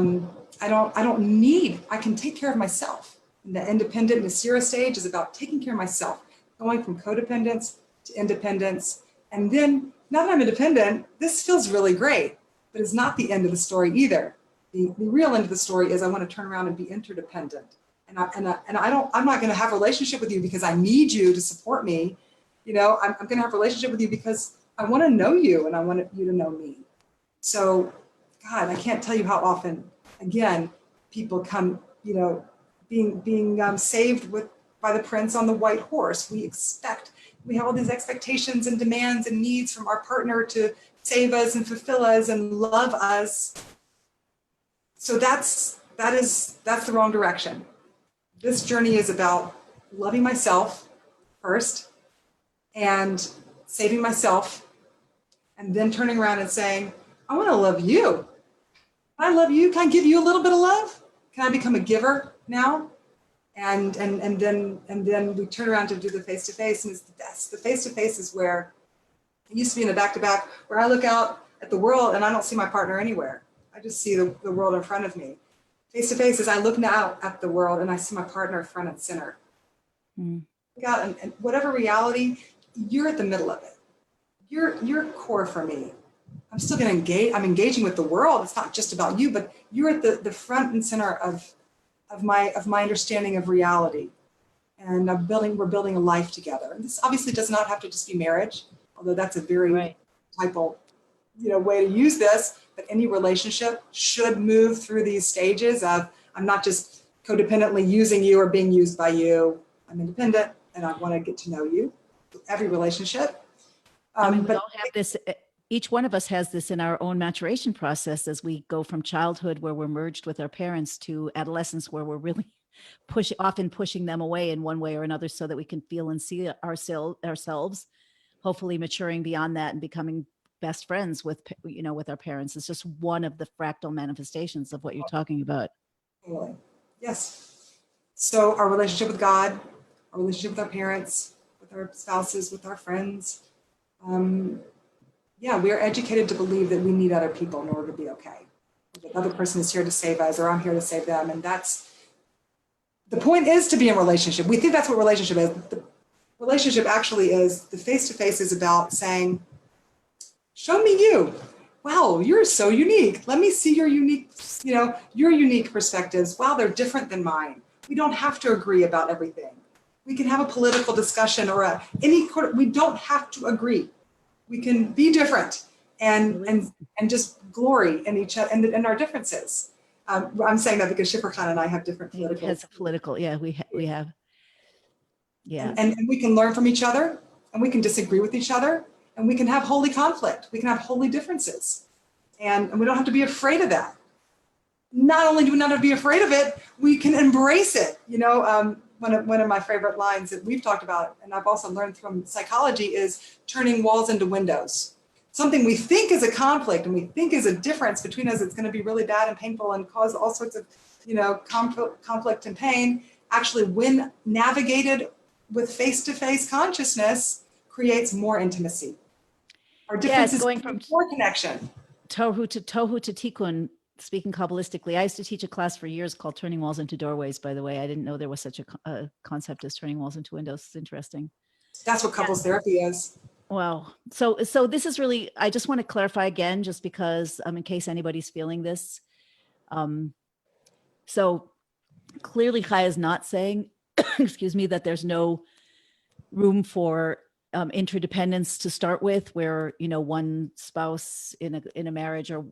can take care of myself. And the independent Nasira stage is about taking care of myself, going from codependence to independence. And then, now that I'm independent, this feels really great, but it's not the end of the story either. The real end of the story is I want to turn around and be interdependent. And I'm not going to have a relationship with you because I need you to support me. I'm going to have a relationship with you because I want to know you and I want you to know me. So, God, I can't tell you how often, again, people come, being saved by the prince on the white horse. We have all these expectations and demands and needs from our partner to save us and fulfill us and love us. So that's the wrong direction. This journey is about loving myself first and saving myself, and then turning around and saying, I want to love you. Can I love you? Can I give you a little bit of love? Can I become a giver now? And then we turn around to do the face-to-face, and it's the best. The face-to-face is where it used to be in the back-to-back, where I look out at the world and I don't see my partner anywhere. I just see the world in front of me. Face to face is I look now at the world and I see my partner front and center. God, and whatever reality, you're at the middle of it. You're core for me. I'm still going to engage. I'm engaging with the world. It's not just about you, but you're at the front and center of my understanding of reality. And we're building a life together. And this obviously does not have to just be marriage, although that's a very typical, way to use this. But any relationship should move through these stages of, I'm not just codependently using you or being used by you. I'm independent and I want to get to know you. Every relationship. We all have this. Each one of us has this in our own maturation process as we go from childhood, where we're merged with our parents, to adolescence, where we're really often pushing them away in one way or another so that we can feel and see ourselves, hopefully maturing beyond that and becoming best friends with our parents. It's just one of the fractal manifestations of what you're talking about. Totally. Yes. So our relationship with God, our relationship with our parents, with our spouses, with our friends. We are educated to believe that we need other people in order to be okay. The other person is here to save us, or I'm here to save them. And the point is to be in a relationship. We think that's what relationship is. The relationship actually is, the face-to-face is about saying, show me you. Wow, you're so unique. Let me see your unique perspectives. Wow, they're different than mine. We don't have to agree about everything. We can have a political discussion or we don't have to agree. We can be different and just glory in each other and our differences. I'm saying that because Shifra and I have different political. We have. Yeah. And we can learn from each other, and we can disagree with each other, and we can have holy conflict. We can have holy differences. And we don't have to be afraid of that. Not only do we not have to be afraid of it, we can embrace it. One of my favorite lines that we've talked about, and I've also learned from psychology, is turning walls into windows. Something we think is a conflict and we think is a difference between us, it's going to be really bad and painful and cause all sorts of, conflict and pain. Actually, when navigated with face-to-face consciousness, creates more intimacy. Our differences going from more connection. Tohu to tikkun. Speaking Kabbalistically, I used to teach a class for years called Turning Walls into Doorways, by the way. I didn't know there was such a concept as turning walls into windows. It's interesting. That's what couples therapy is. Wow. So this is really, I just want to clarify again, just because in case anybody's feeling this. So clearly Chaya is not saying, excuse me, that there's no room for interdependence to start with, where, one spouse in a marriage or,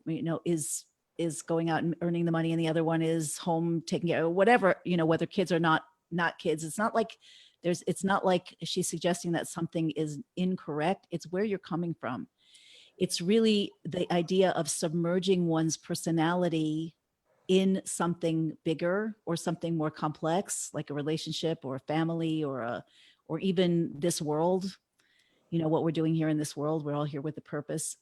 is going out and earning the money and the other one is home taking care of whatever, whether kids or not kids. It's not like she's suggesting that something is incorrect. It's where you're coming from. It's really the idea of submerging one's personality in something bigger or something more complex, like a relationship or a family or even this world, what we're doing here in this world. We're all here with a purpose,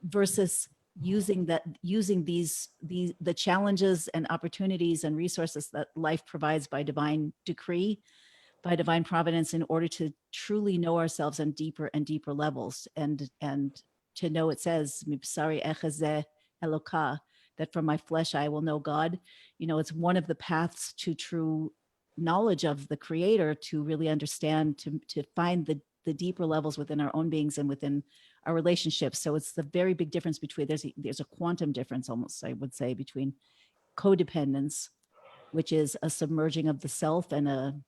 versus using the challenges and opportunities and resources that life provides by divine decree, by divine providence, in order to truly know ourselves on deeper and deeper levels, and to know, it says, "Mibsari echazeh Eloka," that from my flesh I will know God. It's one of the paths to true knowledge of the Creator, to really understand, to find the deeper levels within our own beings and within our relationships. So it's the very big difference between, there's a quantum difference almost, I would say, between codependence, which is a submerging of the self and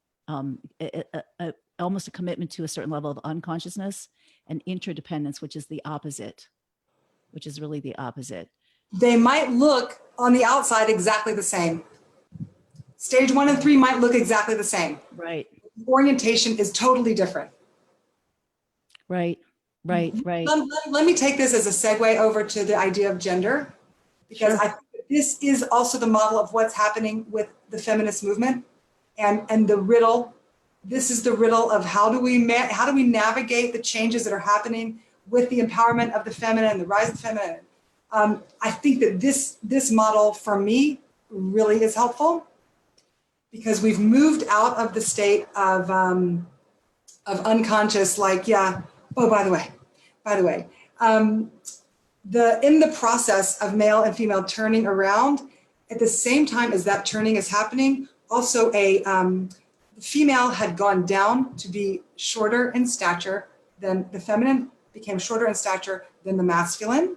almost a commitment to a certain level of unconsciousness, and interdependence, which is the opposite, which is really the opposite. They might look on the outside exactly the same. Stage 1 and 3 might look exactly the same. Right. Orientation is totally different. Right. Let me take this as a segue over to the idea of gender, because I think that this is also the model of what's happening with the feminist movement and the riddle. This is the riddle of how do we navigate the changes that are happening with the empowerment of the feminine and the rise of the feminine. I think that this model for me really is helpful, because we've moved out of the state of unconscious, oh, by the way, in the process of male and female turning around, at the same time as that turning is happening, also the female had gone down to be shorter in stature than the feminine, became shorter in stature than the masculine.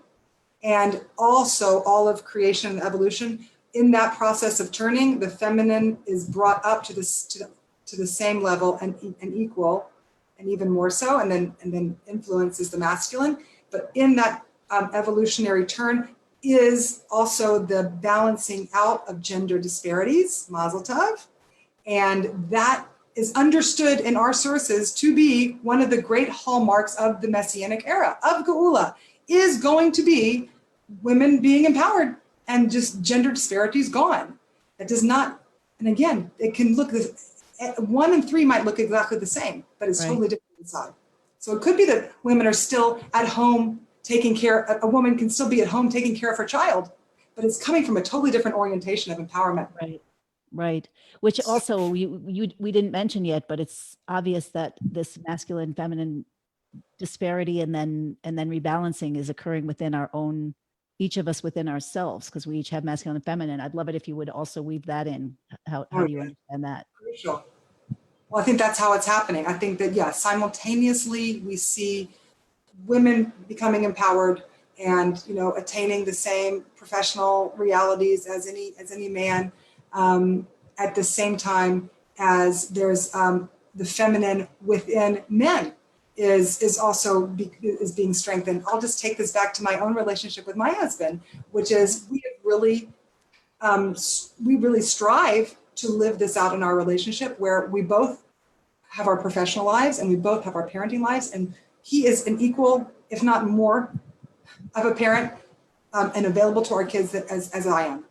And also all of creation and evolution, in that process of turning, the feminine is brought up to the same level and equal, and even more so, and then influences the masculine. But in that evolutionary turn is also the balancing out of gender disparities, Mazel Tov. And that is understood in our sources to be one of the great hallmarks of the Messianic era, of Geula, is going to be women being empowered and just gender disparities gone. That does not, and again, it can look, 1 and 3 might look exactly the same, but it's totally different inside. So it could be that women are still at home taking care, a woman can still be at home taking care of her child, but it's coming from a totally different orientation of empowerment. Right. Right. Which also we didn't mention yet, but it's obvious that this masculine feminine disparity and then rebalancing is occurring within our own, each of us within ourselves, because we each have masculine and feminine. I'd love it if you would also weave that in. How do you understand that? Crucial. Well, I think that's how it's happening. I think that, yeah, simultaneously we see women becoming empowered and, you know, attaining the same professional realities as any man. At the same time as there's the feminine within men is also being strengthened. I'll just take this back to my own relationship with my husband, which is we really strive to live this out in our relationship, where we both have our professional lives and we both have our parenting lives, and he is an equal, if not more, of a parent and available to our kids as I am.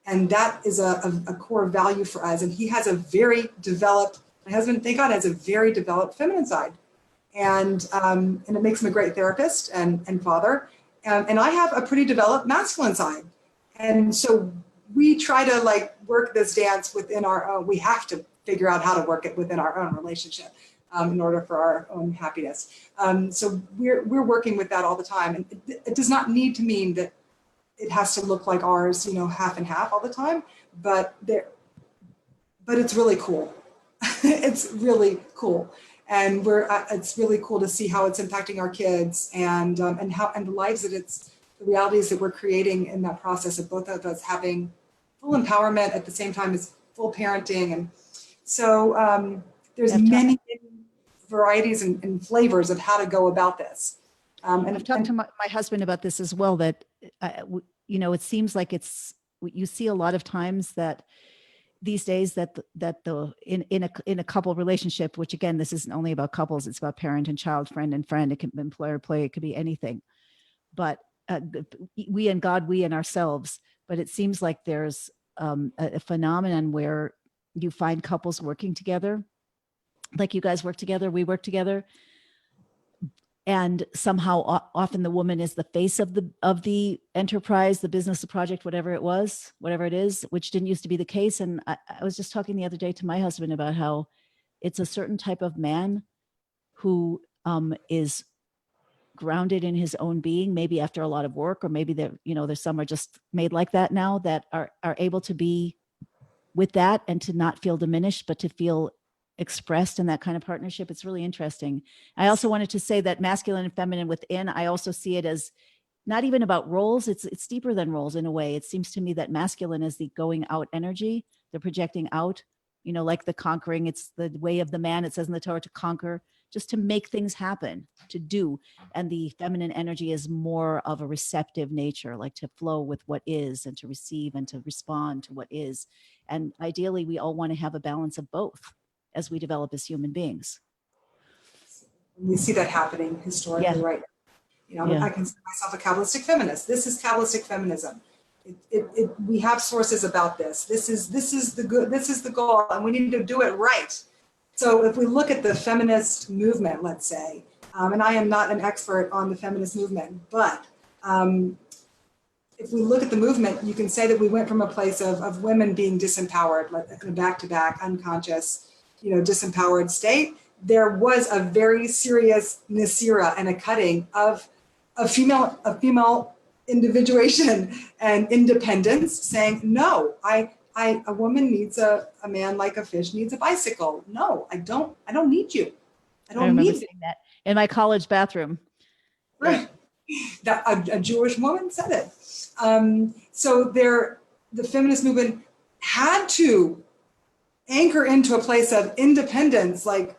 And that is a core value for us. And he has a very developed, my husband, thank God, has a very developed feminine side. And it makes him a great therapist and father. And I have a pretty developed masculine side. And so we try to like work this dance within our own, we have to figure out how to work it within our own relationship in order for our own happiness. So we're working with that all the time. And it does not need to mean that it has to look like ours, you know, half and half all the time, but it's really cool. It's really cool. And it's really cool to see how it's impacting our kids and the lives that the realities that we're creating in that process of both of us having full empowerment at the same time as full parenting. And so there's many varieties and flavors of how to go about this. And I've talked to my husband about this as well, that, you know, it seems like you see a lot of times that these days that in a couple relationship, which again, this isn't only about couples, it's about parent and child, friend and friend, it can be employer, play, it could be anything, but we and God, we and ourselves. But it seems like there's a phenomenon where you find couples working together, like you guys work together, we work together, and somehow often the woman is the face of the enterprise, the business, the project, whatever it is, which didn't used to be the case. And I was just talking the other day to my husband about how it's a certain type of man who is grounded in his own being, maybe after a lot of work, or maybe there's some are just made like that now, that are able to be with that and to not feel diminished, but to feel expressed in that kind of partnership. It's really interesting. I also wanted to say that masculine and feminine within, I also see it as not even about roles. It's deeper than roles in a way. It seems to me that masculine is the going out energy, the projecting out, you know, like the conquering. It's the way of the man. It says in the Torah to conquer, just to make things happen, to do. And the feminine energy is more of a receptive nature, like to flow with what is and to receive and to respond to what is. And ideally, we all want to have a balance of both as we develop as human beings. We see that happening historically, right? You know, I consider myself a Kabbalistic feminist. This is Kabbalistic feminism. We have sources about this. This is the goal, and we need to do it right. So if we look at the feminist movement, let's say, and I am not an expert on the feminist movement, but if we look at the movement, you can say that we went from a place of women being disempowered, like in a back-to-back, unconscious, you know, disempowered state. There was a very serious nisira and a cutting of female individuation and independence, saying, no, a woman needs a man like a fish needs a bicycle. No, I don't need you. I I don't remember need seeing that in my college bathroom. right. That a Jewish woman said it. So the feminist movement had to anchor into a place of independence, like,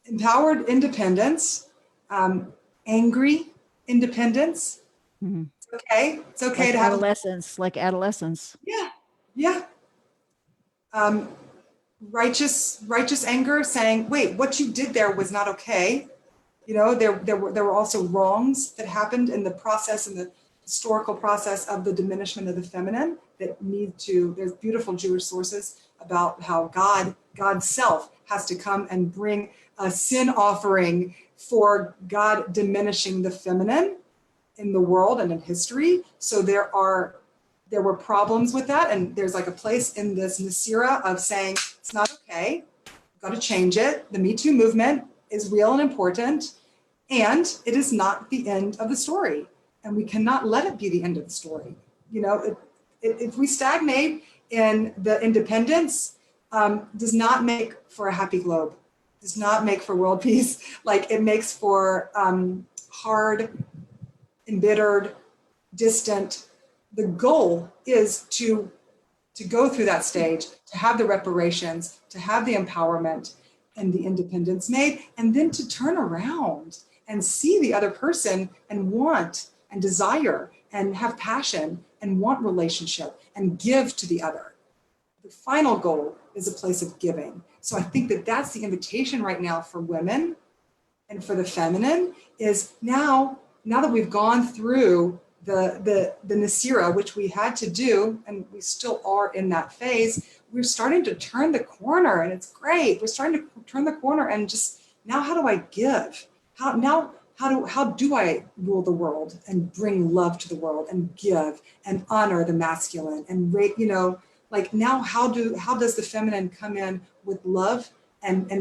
empowered independence, angry independence. Mhm. It's okay Like to have, adolescence. yeah, yeah. Um, righteous anger, saying, wait, what you did there was not okay. There were also wrongs that happened in the process, in the historical process of the diminishment of the feminine that there's beautiful Jewish sources about how God's self has to come and bring a sin offering for God diminishing the feminine in the world and in history. So there were problems with that. And there's like a place in this Nasira of saying, it's not okay, you've got to change it. The Me Too movement is real and important. And it is not the end of the story. And we cannot let it be the end of the story. If we stagnate in the independence, does not make for a happy globe, does not make for world peace. Like, it makes for hard, embittered, distant. The goal is to go through that stage, to have the reparations, to have the empowerment and the independence made, and then to turn around and see the other person and want and desire and have passion and want relationship and give to the other. The final goal is a place of giving. So I think that that's the invitation right now for women and for the feminine, is now that we've gone through the Nasira, which we had to do, and we still are in that phase, we're starting to turn the corner, and it's great. We're starting to turn the corner, and just now, how do I give? How do I rule the world and bring love to the world and give and honor the masculine and like, now how does the feminine come in with love, and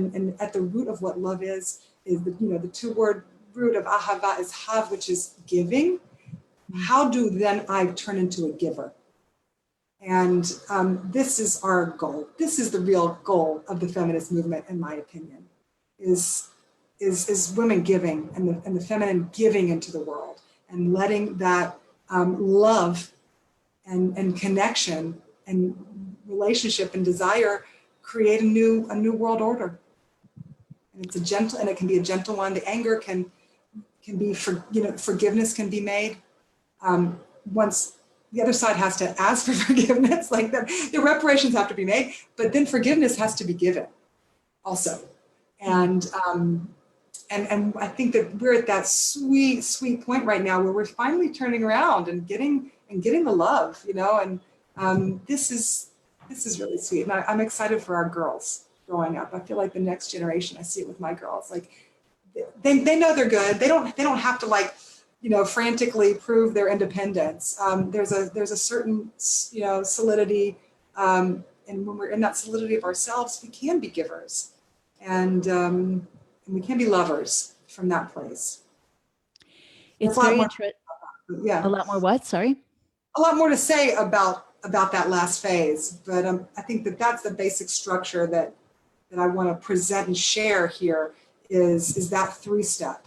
at the root of what love is the two-word root of ahava is hav, which is giving. How do then I turn into a giver? And this is our goal. This is the real goal of the feminist movement, in my opinion, is women giving and the feminine giving into the world and letting that love and connection and relationship and desire create a new world order. And it can be a gentle one. The anger can be forgiveness can be made. Once the other side has to ask for forgiveness, like the reparations have to be made, but then forgiveness has to be given also. And I think that we're at that sweet point right now where we're finally turning around and getting the love, and this is really sweet. And I'm excited for our girls growing up. I feel like the next generation, I see it with my girls, like they know they're good. They don't have to, like, frantically prove their independence. There's a certain, solidity. And when we're in that solidity of ourselves, we can be givers, and we can be lovers from that place. It's There's very interesting. yeah, A lot more what? Sorry. a lot more to say about that last phase, but I think that's the basic structure that I want to present and share here is that 3-step.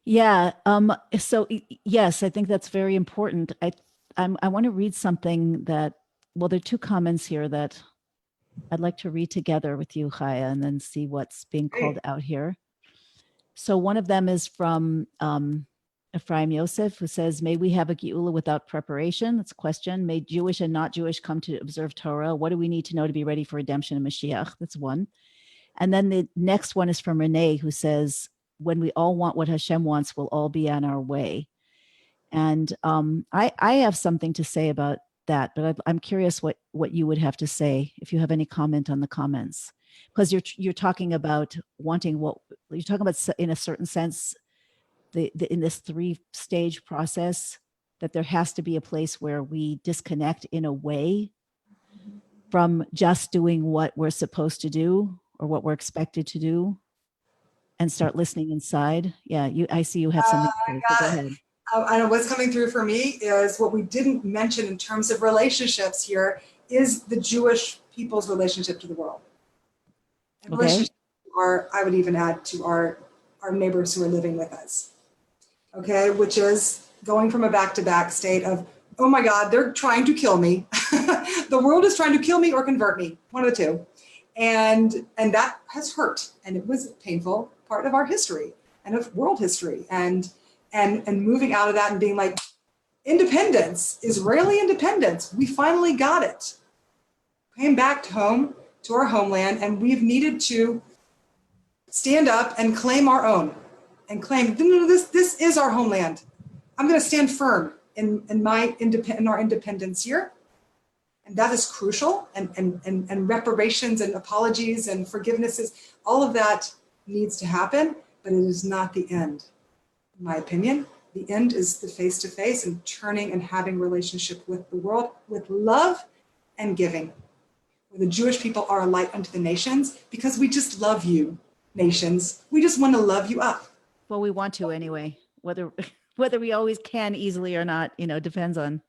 Yeah. So yes, I think that's very important. I want to read something that, well, there are 2 comments here that I'd like to read together with you, Chaya, and then see what's being called out here. So one of them is from Ephraim Yosef, who says, may we have a Geula without preparation? That's a question. May Jewish and not Jewish come to observe Torah? What do we need to know to be ready for redemption and Mashiach? That's one. And then the next one is from Renee, who says, when we all want what Hashem wants, we'll all be on our way. And I have something to say about that, but I'm curious what you would have to say, if you have any comment on the comments, because you're talking about wanting what you're talking about in a certain sense, in this 3-stage process, that there has to be a place where we disconnect in a way from just doing what we're supposed to do or what we're expected to do. and start listening inside. Yeah, I see you have something to say, so go ahead. I know what's coming through for me is what we didn't mention in terms of relationships here is the Jewish people's relationship to the world. And Okay. relationships are, I would even add, to our neighbors who are living with us. Okay, which is going from a back-to-back state of, oh my God, they're trying to kill me. The world is trying to kill me or convert me, one of the two. And that has hurt. And it was a painful part of our history and of world history. And moving out of that and being like, independence, Israeli independence, we finally got it. Came back home to our homeland, and we've needed to stand up and claim our own, and claim, no, this is our homeland. I'm going to stand firm in our independence here. And that is crucial, and reparations and apologies and forgivenesses, all of that needs to happen, but it is not the end. In my opinion, the end is the face-to-face and turning and having relationship with the world with love and giving. Where the Jewish people are a light unto the nations because we just love you, nations. We just want to love you up. Well, we want to anyway, whether we always can easily or not, depends on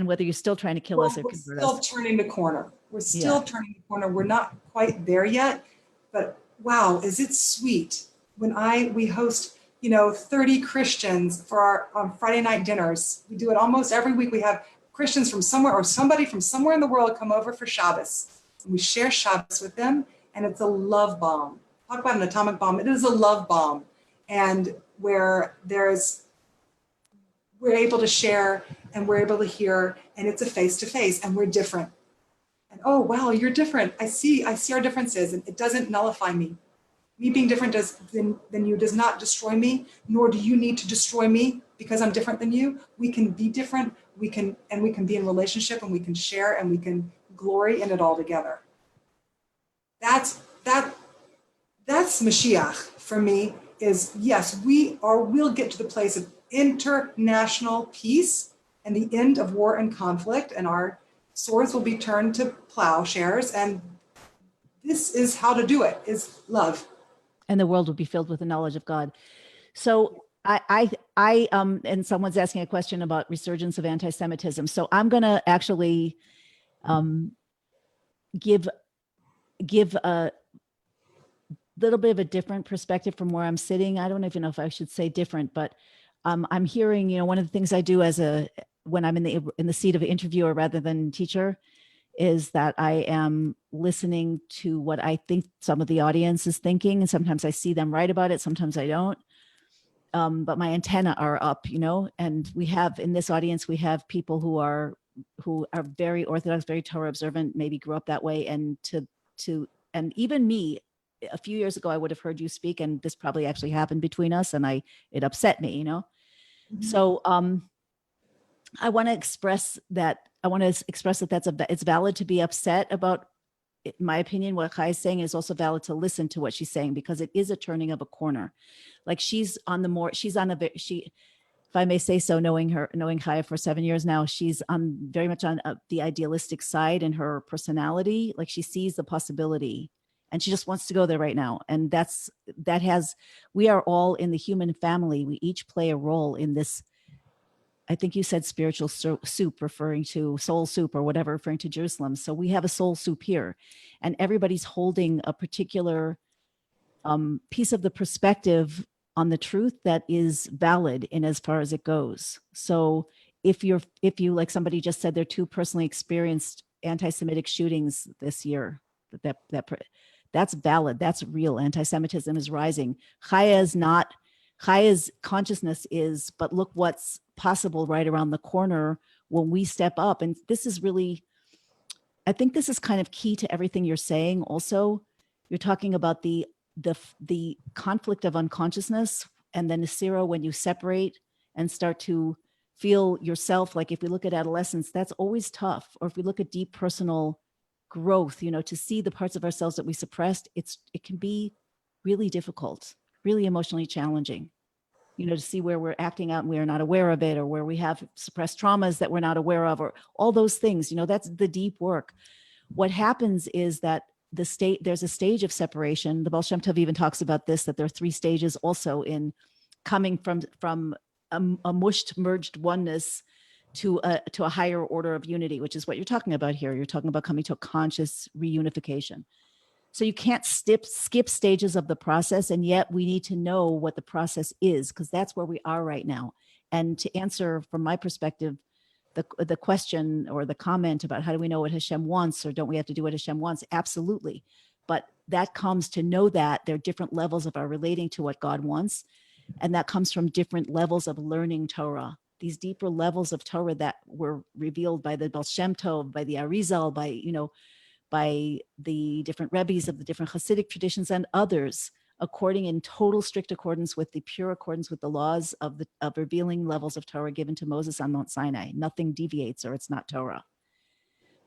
whether you're still trying to kill us or convert us. We're still turning the corner. We're still turning the corner. We're not quite there yet, but wow, is it sweet when we host 30 Christians for our Friday night dinners. We do it almost every week. We have Christians from somewhere or somebody from somewhere in the world come over for Shabbos. And we share Shabbos with them, and it's a love bomb. Talk about an atomic bomb. It is a love bomb. And where we're able to share and we're able to hear, and it's a face-to-face, and we're different. And oh, wow, you're different. I see our differences, and it doesn't nullify me. Me being different than you does not destroy me, nor do you need to destroy me because I'm different than you. We can be different, we can be in relationship, and we can share, and we can glory in it all together. That's Mashiach for me, is yes, we'll get to the place of international peace and the end of war and conflict, and our swords will be turned to plowshares, and this is how to do it, is love. And the world will be filled with the knowledge of God. So I and someone's asking a question about resurgence of anti-Semitism. So I'm going to actually give a little bit of a different perspective from where I'm sitting. I don't even know if I should say different, but I'm hearing, one of the things I do when I'm in the seat of interviewer rather than teacher, is that I am listening to what I think some of the audience is thinking. And sometimes I see them write about it. Sometimes I don't. But my antenna are up, and we have in this audience, we have people who are very Orthodox, very Torah observant, maybe grew up that way. And and even me, a few years ago, I would have heard you speak, and this probably actually happened between us, and it upset me, Mm-hmm. So I want to express that. It's valid to be upset about, in my opinion, what Chaya is saying. Is also valid to listen to what she's saying, because it is a turning of a corner. Like if I may say so, knowing Chaya for 7 years now, she's very much on the idealistic side in her personality. Like she sees the possibility, and she just wants to go there right now. And we are all in the human family. We each play a role in this. I think you said spiritual soup, referring to soul soup or whatever, referring to Jerusalem. So we have a soul soup here, and everybody's holding a particular piece of the perspective on the truth that is valid in as far as it goes. So if you, like somebody just said, they're two personally experienced anti-Semitic shootings this year, that's valid. That's real. Anti-Semitism is rising. Chaya's consciousness is, but look what's possible right around the corner when we step up. And this is really, I think this is kind of key to everything you're saying. Also, you're talking about the conflict of unconsciousness, and then Nesira, when you separate and start to feel yourself. Like if we look at adolescence, that's always tough. Or if we look at deep personal growth, to see the parts of ourselves that we suppressed, it can be really difficult, really emotionally challenging, to see where we're acting out and we are not aware of it, or where we have suppressed traumas that we're not aware of, or all those things, that's the deep work. What happens is that there's a stage of separation. The Baal Shem Tov even talks about this, that there are 3 stages also in coming from a mushed, merged oneness to a higher order of unity, which is what you're talking about here. You're talking about coming to a conscious reunification. So you can't skip stages of the process, and yet we need to know what the process is, because that's where we are right now. And to answer from my perspective, the question or the comment about how do we know what Hashem wants, or don't we have to do what Hashem wants? Absolutely. But that comes to know that there are different levels of our relating to what God wants. And that comes from different levels of learning Torah. These deeper levels of Torah that were revealed by the Baal Shem Tov, by the Arizal, by the different Rebbes of the different Hasidic traditions and others, according in total strict accordance with the pure accordance with the laws of revealing levels of Torah given to Moses on Mount Sinai. Nothing deviates or it's not Torah.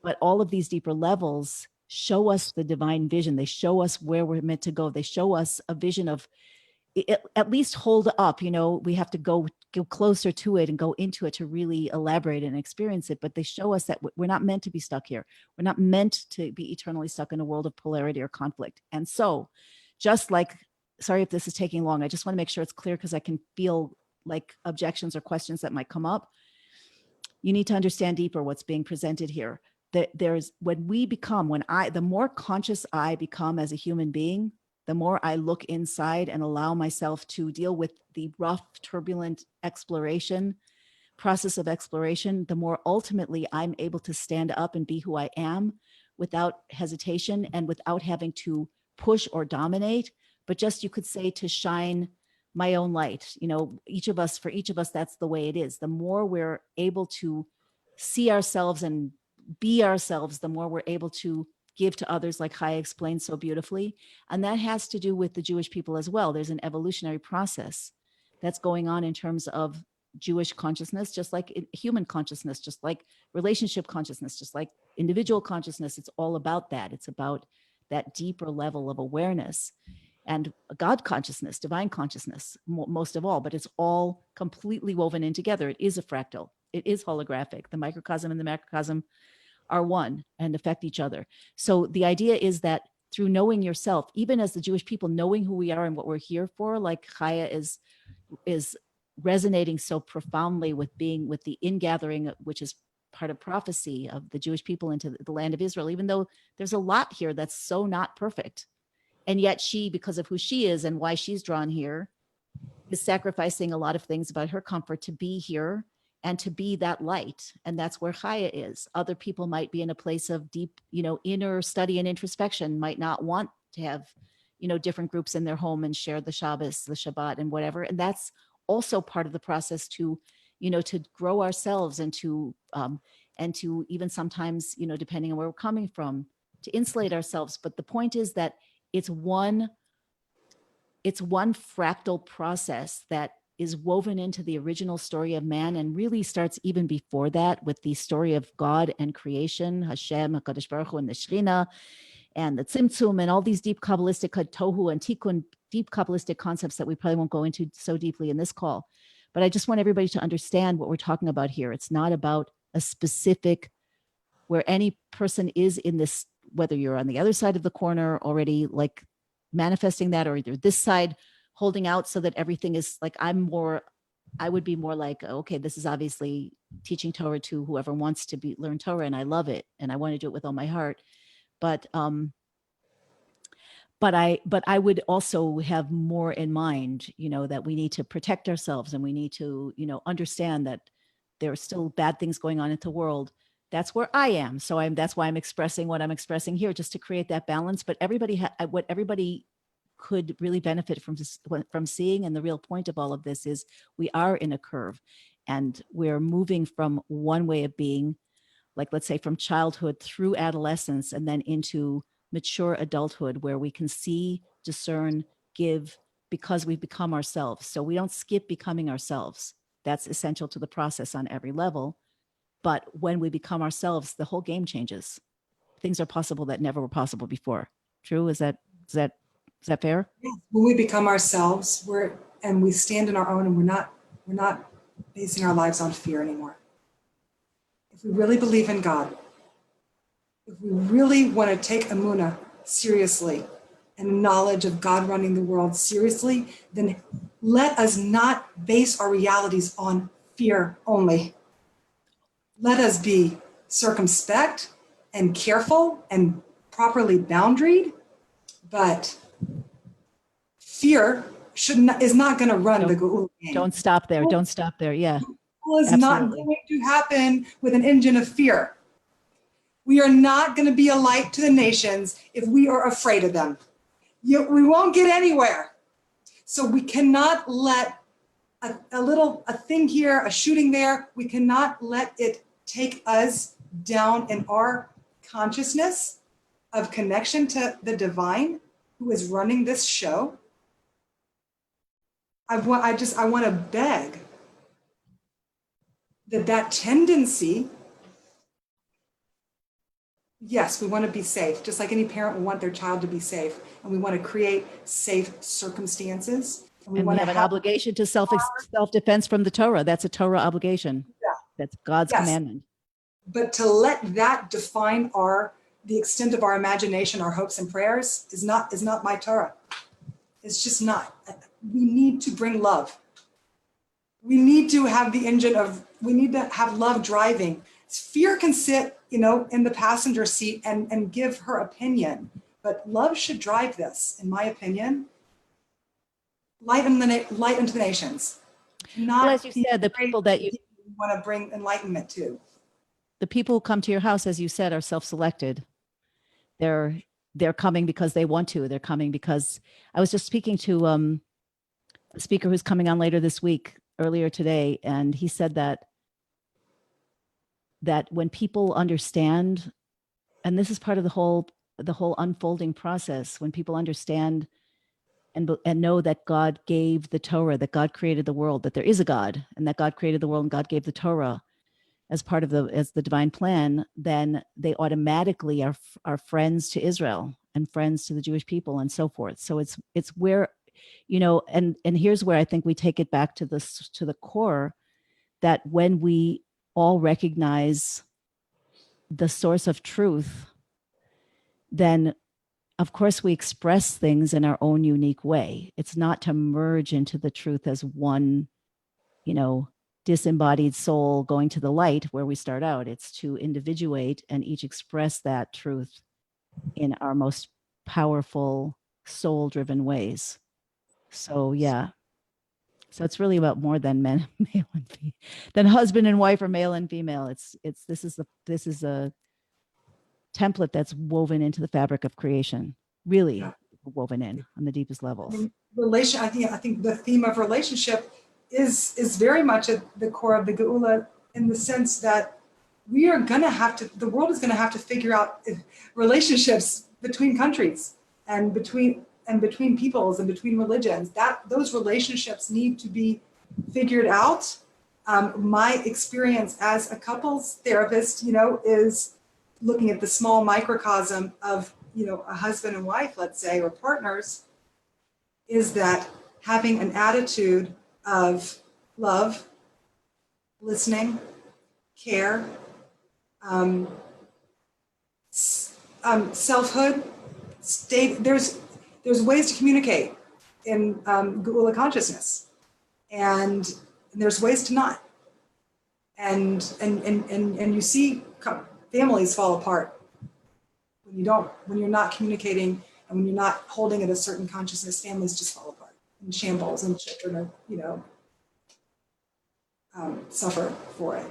But all of these deeper levels show us the divine vision. They show us where we're meant to go. They show us a vision of, at least hold up, we have to go closer to it and go into it to really elaborate and experience it. But they show us that we're not meant to be stuck here. We're not meant to be eternally stuck in a world of polarity or conflict. And so just like, sorry if this is taking long, I just want to make sure it's clear because I can feel like objections or questions that might come up. You need to understand deeper what's being presented here. That the more conscious I become as a human being, the more I look inside and allow myself to deal with the rough, turbulent process of exploration, the more ultimately I'm able to stand up and be who I am without hesitation and without having to push or dominate, but just, you could say, to shine my own light. For each of us, that's the way it is. The more we're able to see ourselves and be ourselves, the more we're able to give to others, like Chaya explained so beautifully. And that has to do with the Jewish people as well. There's an evolutionary process that's going on in terms of Jewish consciousness, just like human consciousness, just like relationship consciousness, just like individual consciousness. It's all about that. It's about that deeper level of awareness and God consciousness, divine consciousness, most of all, but it's all completely woven in together. It is a fractal. It is holographic. The microcosm and the macrocosm are one and affect each other. So the idea is that through knowing yourself, even as the Jewish people, knowing who we are and what we're here for, like Chaya is resonating so profoundly with the ingathering, which is part of prophecy of the Jewish people into the land of Israel, even though there's a lot here that's so not perfect. And yet she, because of who she is and why she's drawn here, is sacrificing a lot of things about her comfort to be here and to be that light. And that's where Chaya is. Other people might be in a place of deep, inner study and introspection, might not want to have, different groups in their home and share the Shabbos, the Shabbat and whatever. And that's also part of the process to, to grow ourselves and to even sometimes, depending on where we're coming from, to insulate ourselves. But the point is that it's one fractal process that is woven into the original story of man and really starts even before that with the story of God and creation, Hashem, HaKadosh Baruch Hu, and the Shekhinah, and the Tzimtzum, and all these deep Kabbalistic Tohu and Tikkun, deep Kabbalistic concepts that we probably won't go into so deeply in this call. But I just want everybody to understand what we're talking about here. It's not about a specific, where any person is in this, whether you're on the other side of the corner already like manifesting that, or either this side holding out so that everything is like, I would be more like, okay, this is obviously teaching Torah to whoever wants to learn Torah, and I love it and I want to do it with all my heart. But I would also have more in mind, that we need to protect ourselves and we need to, understand that there are still bad things going on in the world. That's where I am. So that's why I'm expressing what I'm expressing here, just to create that balance. But what everybody could really benefit from seeing, and the real point of all of this is we are in a curve and we're moving from one way of being, like, let's say from childhood through adolescence and then into mature adulthood, where we can see, discern, give, because we've become ourselves. So we don't skip becoming ourselves. That's essential to the process on every level. But when we become ourselves, the whole game changes. Things are possible that never were possible before. True? Is that fair? Yes. When we become ourselves, and we stand in our own, and we're not basing our lives on fear anymore. If we really believe in God, if we really want to take Emunah seriously and knowledge of God running the world seriously, then let us not base our realities on fear only. Let us be circumspect and careful and properly boundaried, but fear is not going to run the Geula game. Don't stop there. Don't stop there. Yeah. Geula is not going to happen with an engine of fear. We are not going to be a light to the nations if we are afraid of them. We won't get anywhere. So we cannot let a thing here, a shooting there, we cannot let it take us down in our consciousness of connection to the divine who is running this show. I want to beg that tendency. Yes, we want to be safe, just like any parent would want their child to be safe, and we want to create safe circumstances. And we have an obligation to self-defense from the Torah. That's a Torah obligation. Yeah. That's God's commandment. But to let that define the extent of our imagination, our hopes and prayers is not my Torah. It's just not. We need to bring love. We need to have we need to have love driving. Fear can sit, in the passenger seat and give her opinion, but love should drive this, in my opinion. Light into the nations. Not as you said, the people that you want to bring enlightenment to. The people who come to your house, as you said, are self-selected. They're coming because they want to. They're coming because I was just speaking to a speaker who's coming on later this week, earlier today, and he said that when people understand, and this is part of the whole unfolding process, when people understand and know that God gave the Torah, that God created the world, that there is a God, and that God created the world and God gave the Torah as part of the divine plan, then they automatically are friends to Israel and friends to the Jewish people and so forth. So it's where, and here's where I think we take it back to the core, that when we all recognize the source of truth, then of course we express things in our own unique way. It's not to merge into the truth as one, disembodied soul going to the light where we start out. It's to individuate and each express that truth in our most powerful soul-driven ways. So yeah. So it's really about more than male and female, than husband and wife or male and female. This is a template that's woven into the fabric of creation, really woven in on the deepest levels. I think the theme of relationship is very much at the core of the Geula, in the sense that the world is going to have to figure out relationships between countries and between peoples and between religions. Those relationships need to be figured out. My experience as a couples therapist, is looking at the small microcosm of, a husband and wife, let's say, or partners, is that having an attitude of love, listening, care, selfhood. There's ways to communicate in Geula consciousness, and there's ways to not. And you see families fall apart when you're not communicating, and when you're not holding at a certain consciousness. Families just fall apart in shambles, and children are suffer for it.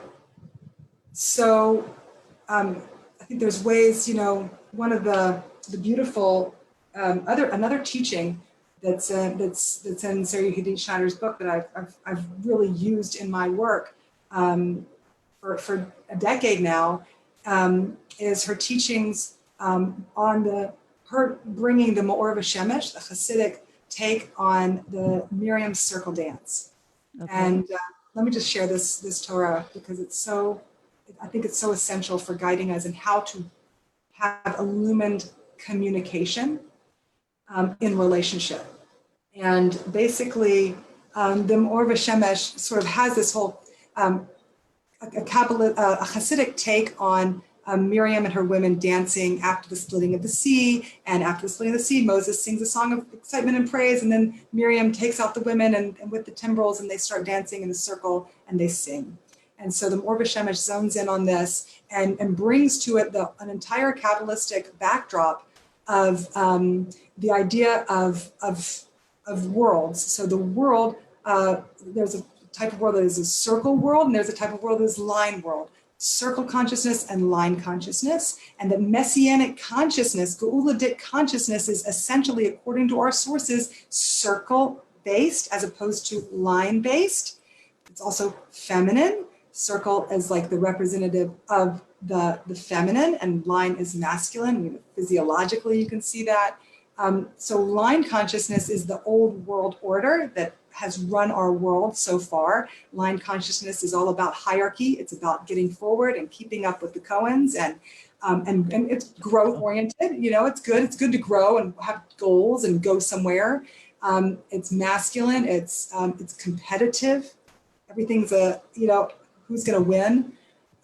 So I think there's ways. One of the beautiful another teaching that's in Sarah Yehudit Schneider's book that I've really used in my work for a decade now, is her teachings on her bringing the Ma'or V'Shemesh, the Hasidic take on the Miriam's circle dance. Okay. And let me just share this Torah, because I think it's so essential for guiding us in how to have illumined communication in relationship. And basically, the Ma'or V'Shemesh sort of has this whole a Hasidic take on Miriam and her women dancing after the splitting of the sea. And after the splitting of the sea, Moses sings a song of excitement and praise. And then Miriam takes out the women and with the timbrels, and they start dancing in a circle and they sing. And so the Or Shemesh zones in on this and brings to it an entire Kabbalistic backdrop of the idea of worlds. So the world, there's a type of world that is a circle world, and there's a type of world that is line world. Circle consciousness and line consciousness, and the messianic consciousness, Geula consciousness, is essentially, according to our sources, circle-based as opposed to line-based. It's also feminine. Circle is like the representative of the feminine, and line is masculine. I mean, physiologically, you can see that. So line consciousness is the old world order that has run our world so far. Line consciousness is all about hierarchy. It's about getting forward and keeping up with the Cohens, and it's growth oriented. You know, it's good. It's good to grow and have goals and go somewhere. It's masculine. It's competitive. Everything's who's going to win.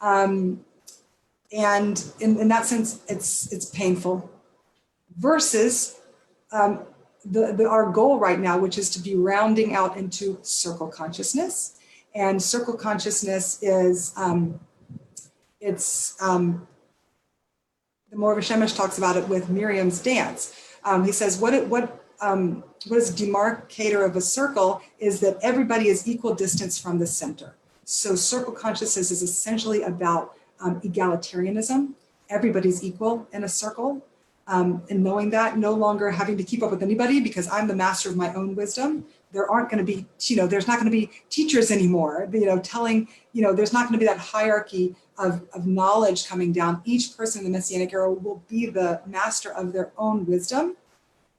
And in that sense, it's painful. Versus our goal right now, which is to be rounding out into circle consciousness. And circle consciousness is, the Or Shemesh talks about it with Miriam's dance. He says, what is demarcator of a circle is that everybody is equal distance from the center. So circle consciousness is essentially about egalitarianism. Everybody's equal in a circle. And knowing that, no longer having to keep up with anybody because I'm the master of my own wisdom. There aren't going to be, there's not going to be teachers anymore, telling, there's not going to be that hierarchy of knowledge coming down. Each person in the Messianic era will be the master of their own wisdom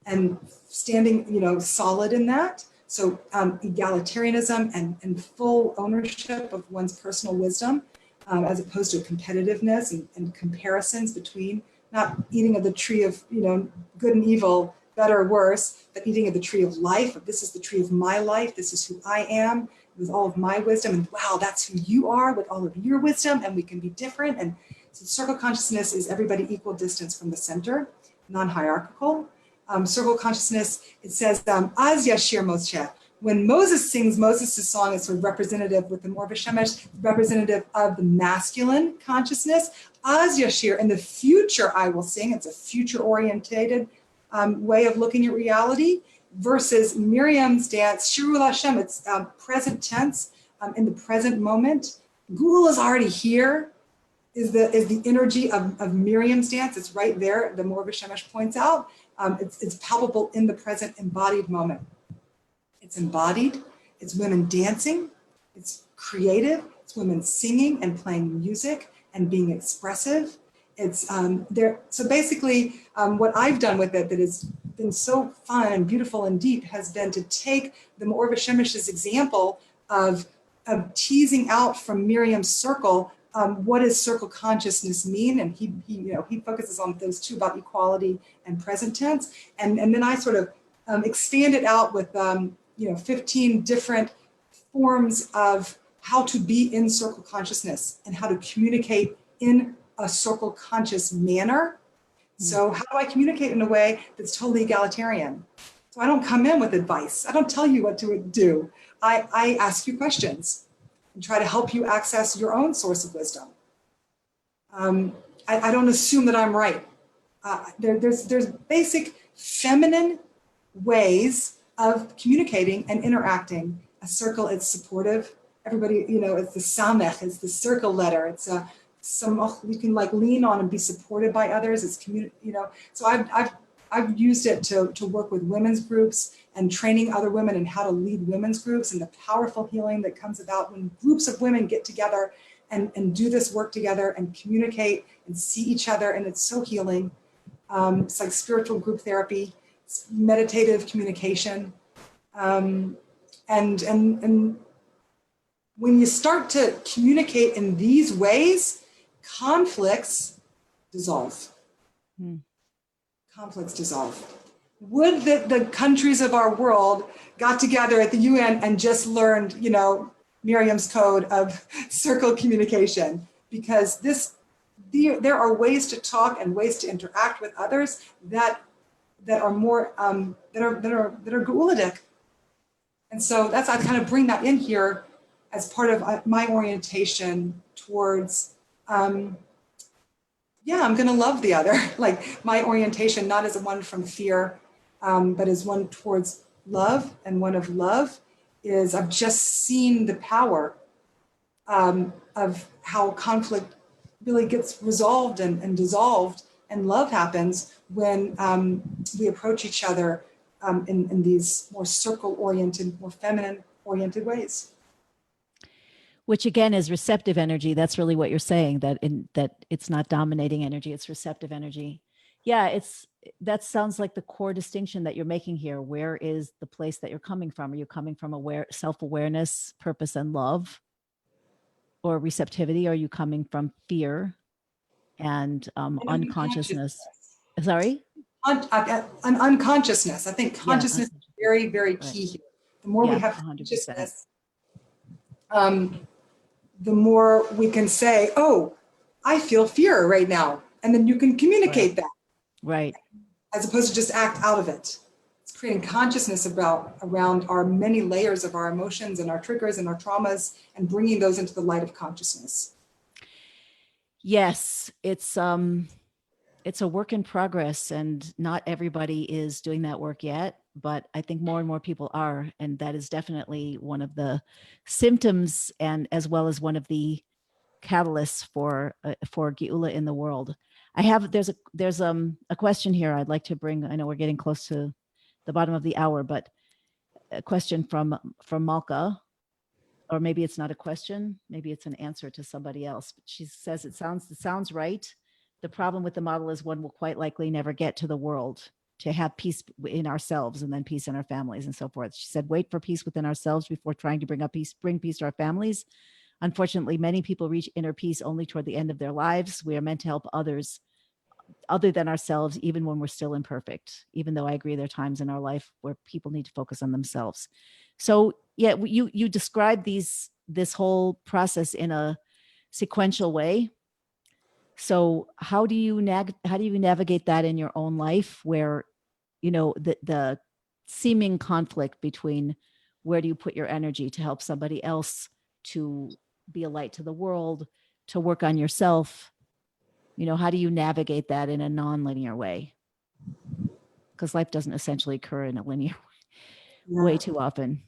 and standing, solid in that. So egalitarianism and full ownership of one's personal wisdom, as opposed to competitiveness and comparisons between not eating of the tree of, good and evil, better or worse, but eating of the tree of life. This is the tree of my life. This is who I am with all of my wisdom. And wow, that's who you are with all of your wisdom. And we can be different. And so circle consciousness is everybody equal distance from the center, non-hierarchical. Circle consciousness, it says, Az Yashir Moshe. When Moses sings Moses' song, it's sort of representative with the Or Shemesh, representative of the masculine consciousness. Az Yashir, in the future I will sing. It's a future-orientated way of looking at reality, versus Miriam's dance, Shiru Lashem, it's present tense, in the present moment. Geula is already here, is the energy of Miriam's dance. It's right there, the Or Shemesh points out. It's palpable in the present embodied moment. It's embodied, it's women dancing, it's creative, it's women singing and playing music and being expressive. It's there. So basically what I've done with it that has been so fun and beautiful and deep has been to take the Or Shemesh's example of teasing out from Miriam's circle, what does circle consciousness mean? And he focuses on those two about equality and present tense. And then I sort of expand it out with 15 different forms of how to be in circle consciousness and how to communicate in a circle conscious manner. So how do I communicate in a way that's totally egalitarian? So I don't come in with advice. I don't tell you what to do. I ask you questions and try to help you access your own source of wisdom. I don't assume that I'm right. There's basic feminine ways of communicating and interacting. A circle, it's supportive. Everybody, it's the samech, it's the circle letter. It's you can lean on and be supported by others. It's So I've used it to work with women's groups and training other women in how to lead women's groups, and the powerful healing that comes about when groups of women get together and do this work together and communicate and see each other, and it's so healing. It's like spiritual group therapy, it's meditative communication, and when you start to communicate in these ways, conflicts dissolve. Conflicts dissolve. Would that the countries of our world got together at the UN and just learned, Miriam's code of circle communication, because there are ways to talk and ways to interact with others that are more that are Geuladic. And so I kind of bring that in here as part of my orientation towards I'm going to love the other. Like my orientation, not as one from fear, but as one towards love, and one of love is I've just seen the power of how conflict really gets resolved and dissolved, and love happens when we approach each other in these more circle-oriented, more feminine-oriented ways. Which again is receptive energy. That's really what you're saying, that it's not dominating energy, it's receptive energy. Yeah, that sounds like the core distinction that you're making here. Where is the place that you're coming from? Are you coming from self-awareness, purpose, and love, or receptivity? Are you coming from fear and unconsciousness? Sorry? An unconsciousness. I think consciousness is very, very key here. The more we have 100%. Consciousness, the more we can say, oh, I feel fear right now. And then you can communicate that. Right. As opposed to just act out of it. It's creating consciousness around our many layers of our emotions and our triggers and our traumas, and bringing those into the light of consciousness. Yes, it's a work in progress, and not everybody is doing that work yet, but I think more and more people are, and that is definitely one of the symptoms, and as well as one of the catalysts for Geula in the world. There's a question here I'd like to bring. I know we're getting close to the bottom of the hour, but a question from Malka, or maybe it's not a question, maybe it's an answer to somebody else. But she says it sounds right. The problem with the model is one will quite likely never get to the world, to have peace in ourselves and then peace in our families and so forth. She said, wait for peace within ourselves before trying to bring peace to our families. Unfortunately, many people reach inner peace only toward the end of their lives. We are meant to help others other than ourselves, even when we're still imperfect, even though I agree there are times in our life where people need to focus on themselves. So yeah, you describe this whole process in a sequential way. So how do you navigate that in your own life, where, the seeming conflict between where do you put your energy to help somebody else, to be a light to the world, to work on yourself? How do you navigate that in a non-linear way? Because life doesn't essentially occur in a linear way too often.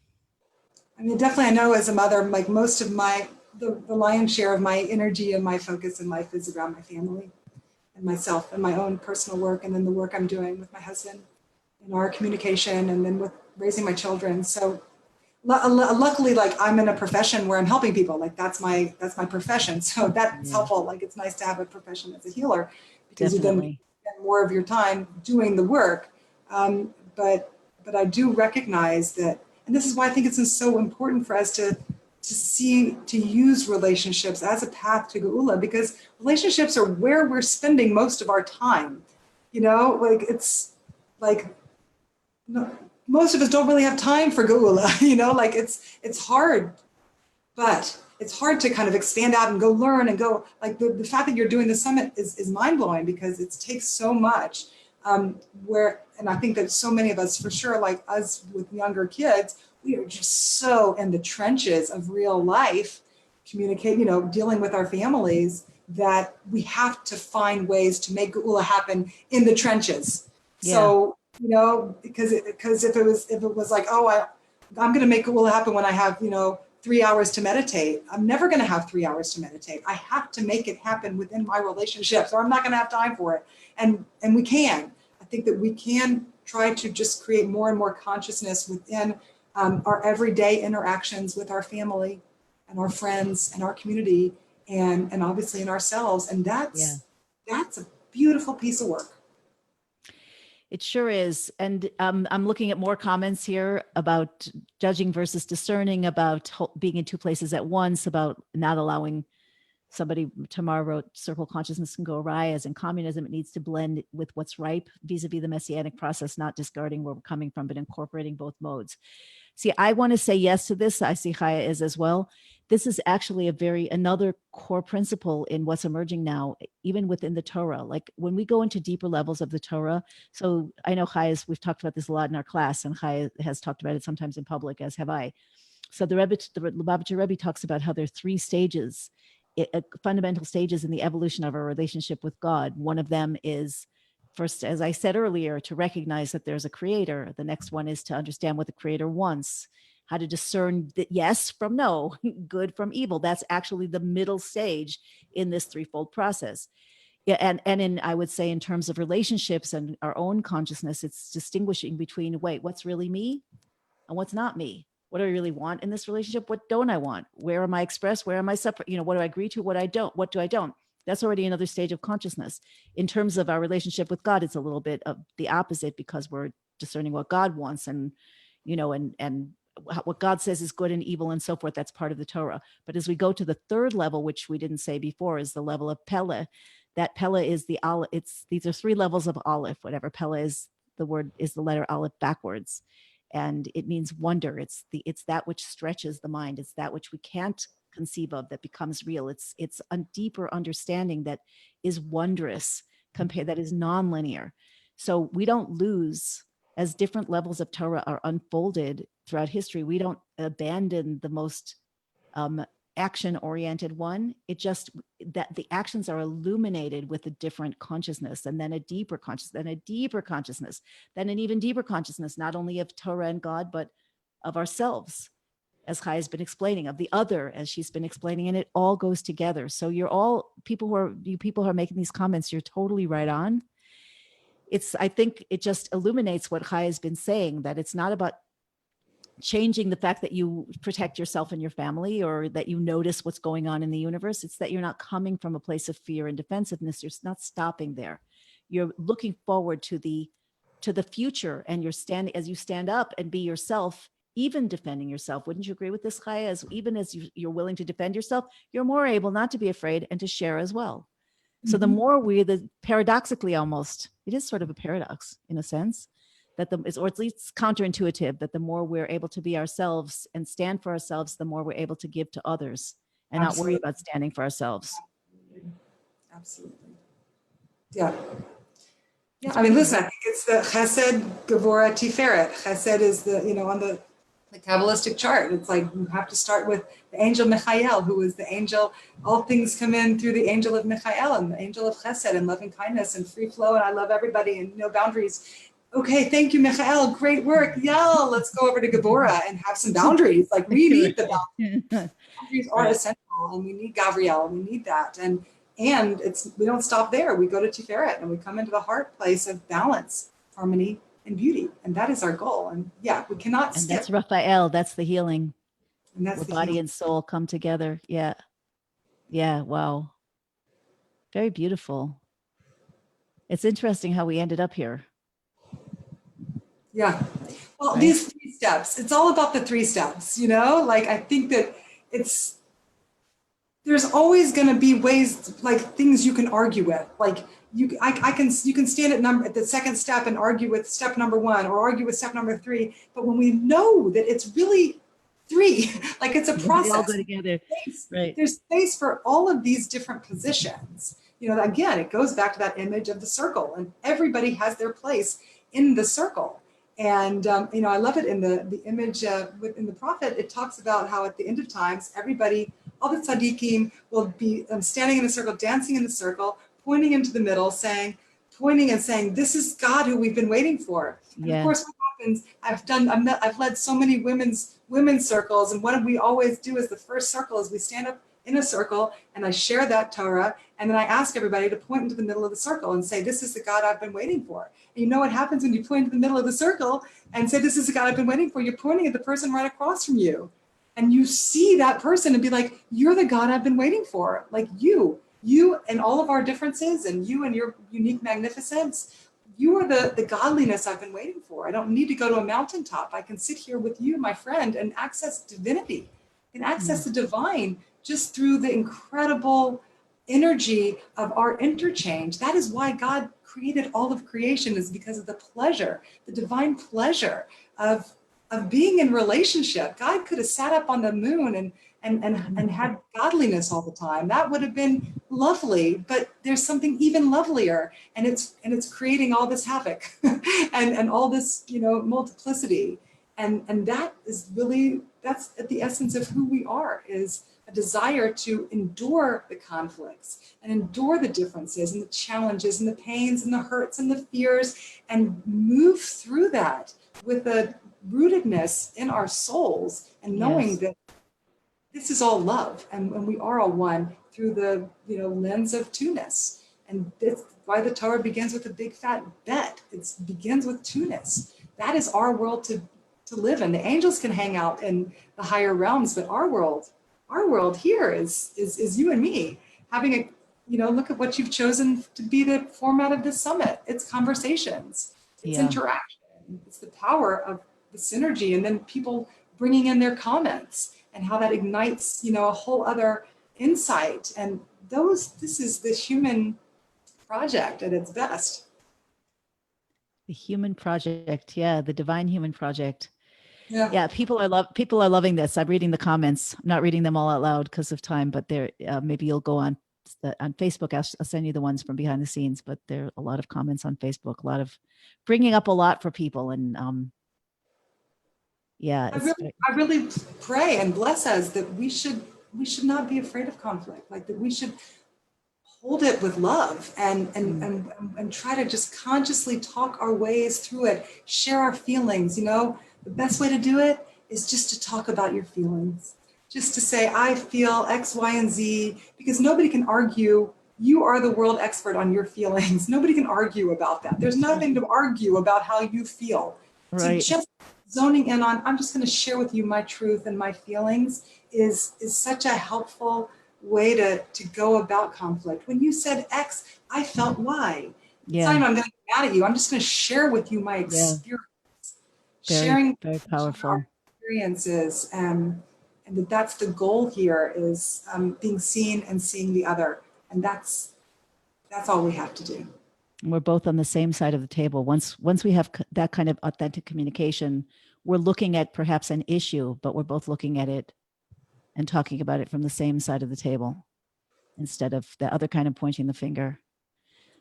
I mean, definitely, I know as a mother, like most of the lion's share of my energy and my focus in life is around my family and myself and my own personal work, and then the work I'm doing with my husband in our communication, and then with raising my children. So luckily, like I'm in a profession where I'm helping people. Like that's my profession. So that's helpful. Like it's nice to have a profession as a healer, because Definitely. you then spend more of your time doing the work. But I do recognize that, and this is why I think it's so important for us to use relationships as a path to Geula, because relationships are where we're spending most of our time. Like it's like most of us don't really have time for Geula. Like it's hard, but it's hard to kind of expand out and go learn and go, like the fact that you're doing the summit is mind blowing, because it takes so much. And I think that so many of us, for sure, like us with younger kids, we are just so in the trenches of real life, dealing with our families, that we have to find ways to make Geula happen in the trenches. Yeah. So, because if it was like, oh, I'm going to make Geula happen when I have, 3 hours to meditate, I'm never going to have 3 hours to meditate. I have to make it happen within my relationships, or I'm not going to have time for it. And we can. I think that we can try to just create more and more consciousness within our everyday interactions with our family and our friends and our community, and obviously in ourselves. And that's a beautiful piece of work. It sure is. And I'm looking at more comments here about judging versus discerning, about being in two places at once, about not allowing somebody tomorrow wrote, circle consciousness can go awry, as in communism, it needs to blend with what's ripe vis-a-vis the messianic process, not discarding where we're coming from, but incorporating both modes. See, I want to say yes to this. I see Chaya is as well. This is actually another core principle in what's emerging now, even within the Torah. Like when we go into deeper levels of the Torah. So I know Chaya, we've talked about this a lot in our class, and Chaya has talked about it sometimes in public, as have I. So the Lubavitcher Rebbe talks about how there are three stages, fundamental stages in the evolution of our relationship with God. One of them is, first, as I said earlier, to recognize that there's a creator. The next one is to understand what the creator wants, how to discern the yes from no, good from evil. That's actually the middle stage in this threefold process. Yeah, and I would say in terms of relationships and our own consciousness, it's distinguishing between, wait, what's really me and what's not me? What do I really want in this relationship? What don't I want? Where am I expressed? Where am I separate? What do I agree to? What I don't? What do I don't? That's already another stage of consciousness. In terms of our relationship with God, it's a little bit of the opposite, because we're discerning what God wants, and what God says is good and evil and so forth. That's part of the Torah. But as we go to the third level, which we didn't say before, is the level of Pele. That Pele is the Aleph. These are three levels of Aleph. Whatever Pele is, the word is the letter Aleph backwards. And it means wonder. It's that which stretches the mind. It's that which we can't conceive of that becomes real. It's a deeper understanding that is wondrous, that is nonlinear. So we don't lose, as different levels of Torah are unfolded throughout history. We don't abandon the most action-oriented one. It just that the actions are illuminated with a different consciousness, and then a deeper consciousness, then a deeper consciousness, then an even deeper consciousness, not only of Torah and God, but of ourselves, as Chaya has been explaining, of the other, as she's been explaining, and it all goes together. So you're all people who are making these comments, you're totally right on. I think it just illuminates what Chaya has been saying, that it's not about changing the fact that you protect yourself and your family, or that you notice what's going on in the universe. It's that you're not coming from a place of fear and defensiveness. You're not stopping there. You're looking forward to the future, and as you stand up and be yourself, even defending yourself. Wouldn't you agree with this, Chaya? Even as you're willing to defend yourself, you're more able not to be afraid and to share as well. So the more paradoxically, almost, it is sort of a paradox in a sense, or at least counterintuitive, that the more we're able to be ourselves and stand for ourselves, the more we're able to give to others and not worry about standing for ourselves. Absolutely. Yeah. Yeah. I mean, listen, I think it's the Chesed, Gevura, Tiferet. Chesed is on the Kabbalistic chart. It's like you have to start with the angel Michael, who is the angel. All things come in through the angel of Michael, and the angel of Chesed and loving kindness and free flow. And I love everybody and no boundaries. Okay, thank you, Michael. Great work. Yeah, let's go over to Gevura and have some boundaries. Like we need the boundaries. Boundaries are essential, and we need Gabrielle. We need that, and we don't stop there. We go to Tiferet and we come into the heart place of balance, harmony, and beauty, and that is our goal. And yeah, we cannot skip. And that's Raphael. That's the healing. And that's where the body healing. and soul come together. Yeah. Wow. Very beautiful. It's interesting how we ended up here. Yeah. Well, Right? These 3 steps, it's all about the 3 steps, like I think that there's always going to be ways, like things you can argue with. Like you can stand at the second step and argue with step number 1 or argue with step number 3. But when we know that it's really 3, like it's a process. They all go together. Right. There's space for all of these different positions. Again, it goes back to that image of the circle, and everybody has their place in the circle. And I love it in the image in the prophet. It talks about how at the end of times, everybody, all the tzaddikim, will be standing in a circle, dancing in the circle, pointing into the middle, pointing and saying, "This is God who we've been waiting for." And of course, what happens? I've led so many women's circles, and what we always do is the first circle is we stand up in a circle, and I share that Torah, and then I ask everybody to point into the middle of the circle and say, "This is the God I've been waiting for." And you know what happens when you point to the middle of the circle and say, "This is the God I've been waiting for"? You're pointing at the person right across from you, and you see that person and be like, "You're the God I've been waiting for." Like you and all of our differences, and you and your unique magnificence. You are the godliness I've been waiting for. I don't need to go to a mountaintop. I can sit here with you, my friend, and access divinity, and access the divine just through the incredible energy of our interchange. That is why God created all of creation, is because of the pleasure, the divine pleasure of being in relationship. God could have sat up on the moon and had godliness all the time. That would have been lovely, but there's something even lovelier, and it's creating all this havoc and all this, multiplicity. And that is really, that's at the essence of who we are, is a desire to endure the conflicts and endure the differences and the challenges and the pains and the hurts and the fears, and move through that with a rootedness in our souls, and knowing that this is all love, and we are all one through the lens of two-ness. And that's why the Torah begins with a big fat bet. It begins with two-ness. That is our world to live in. The angels can hang out in the higher realms, but our world here is you and me having a, look at what you've chosen to be the format of this summit. It's conversations, it's interaction, it's the power of the synergy, and then people bringing in their comments, and how that ignites, a whole other insight. And this is the human project at its best. The human project. Yeah. The divine human project. Yeah. People are loving this. I'm reading the comments. I'm not reading them all out loud because of time, but there, maybe you'll go on Facebook. I'll send you the ones from behind the scenes, but there are a lot of comments on Facebook, a lot of bringing up a lot for people. And I really pray and bless us that we should not be afraid of conflict, like that we should hold it with love and try to just consciously talk our ways through it, share our feelings. The best way to do it is just to talk about your feelings, just to say, I feel X, Y, and Z, because nobody can argue. You are the world expert on your feelings. Nobody can argue about that. There's nothing to argue about how you feel. Right. So just zoning in on, I'm just going to share with you my truth and my feelings is such a helpful way to go about conflict. When you said X, I felt Y. It's not even I'm going to get mad at you. I'm just going to share with you my experience. Sharing very powerful our experiences, and that's the goal here, is being seen and seeing the other. And that's all we have to do. And we're both on the same side of the table. Once we have that kind of authentic communication, we're looking at perhaps an issue, but we're both looking at it and talking about it from the same side of the table, instead of the other kind of pointing the finger.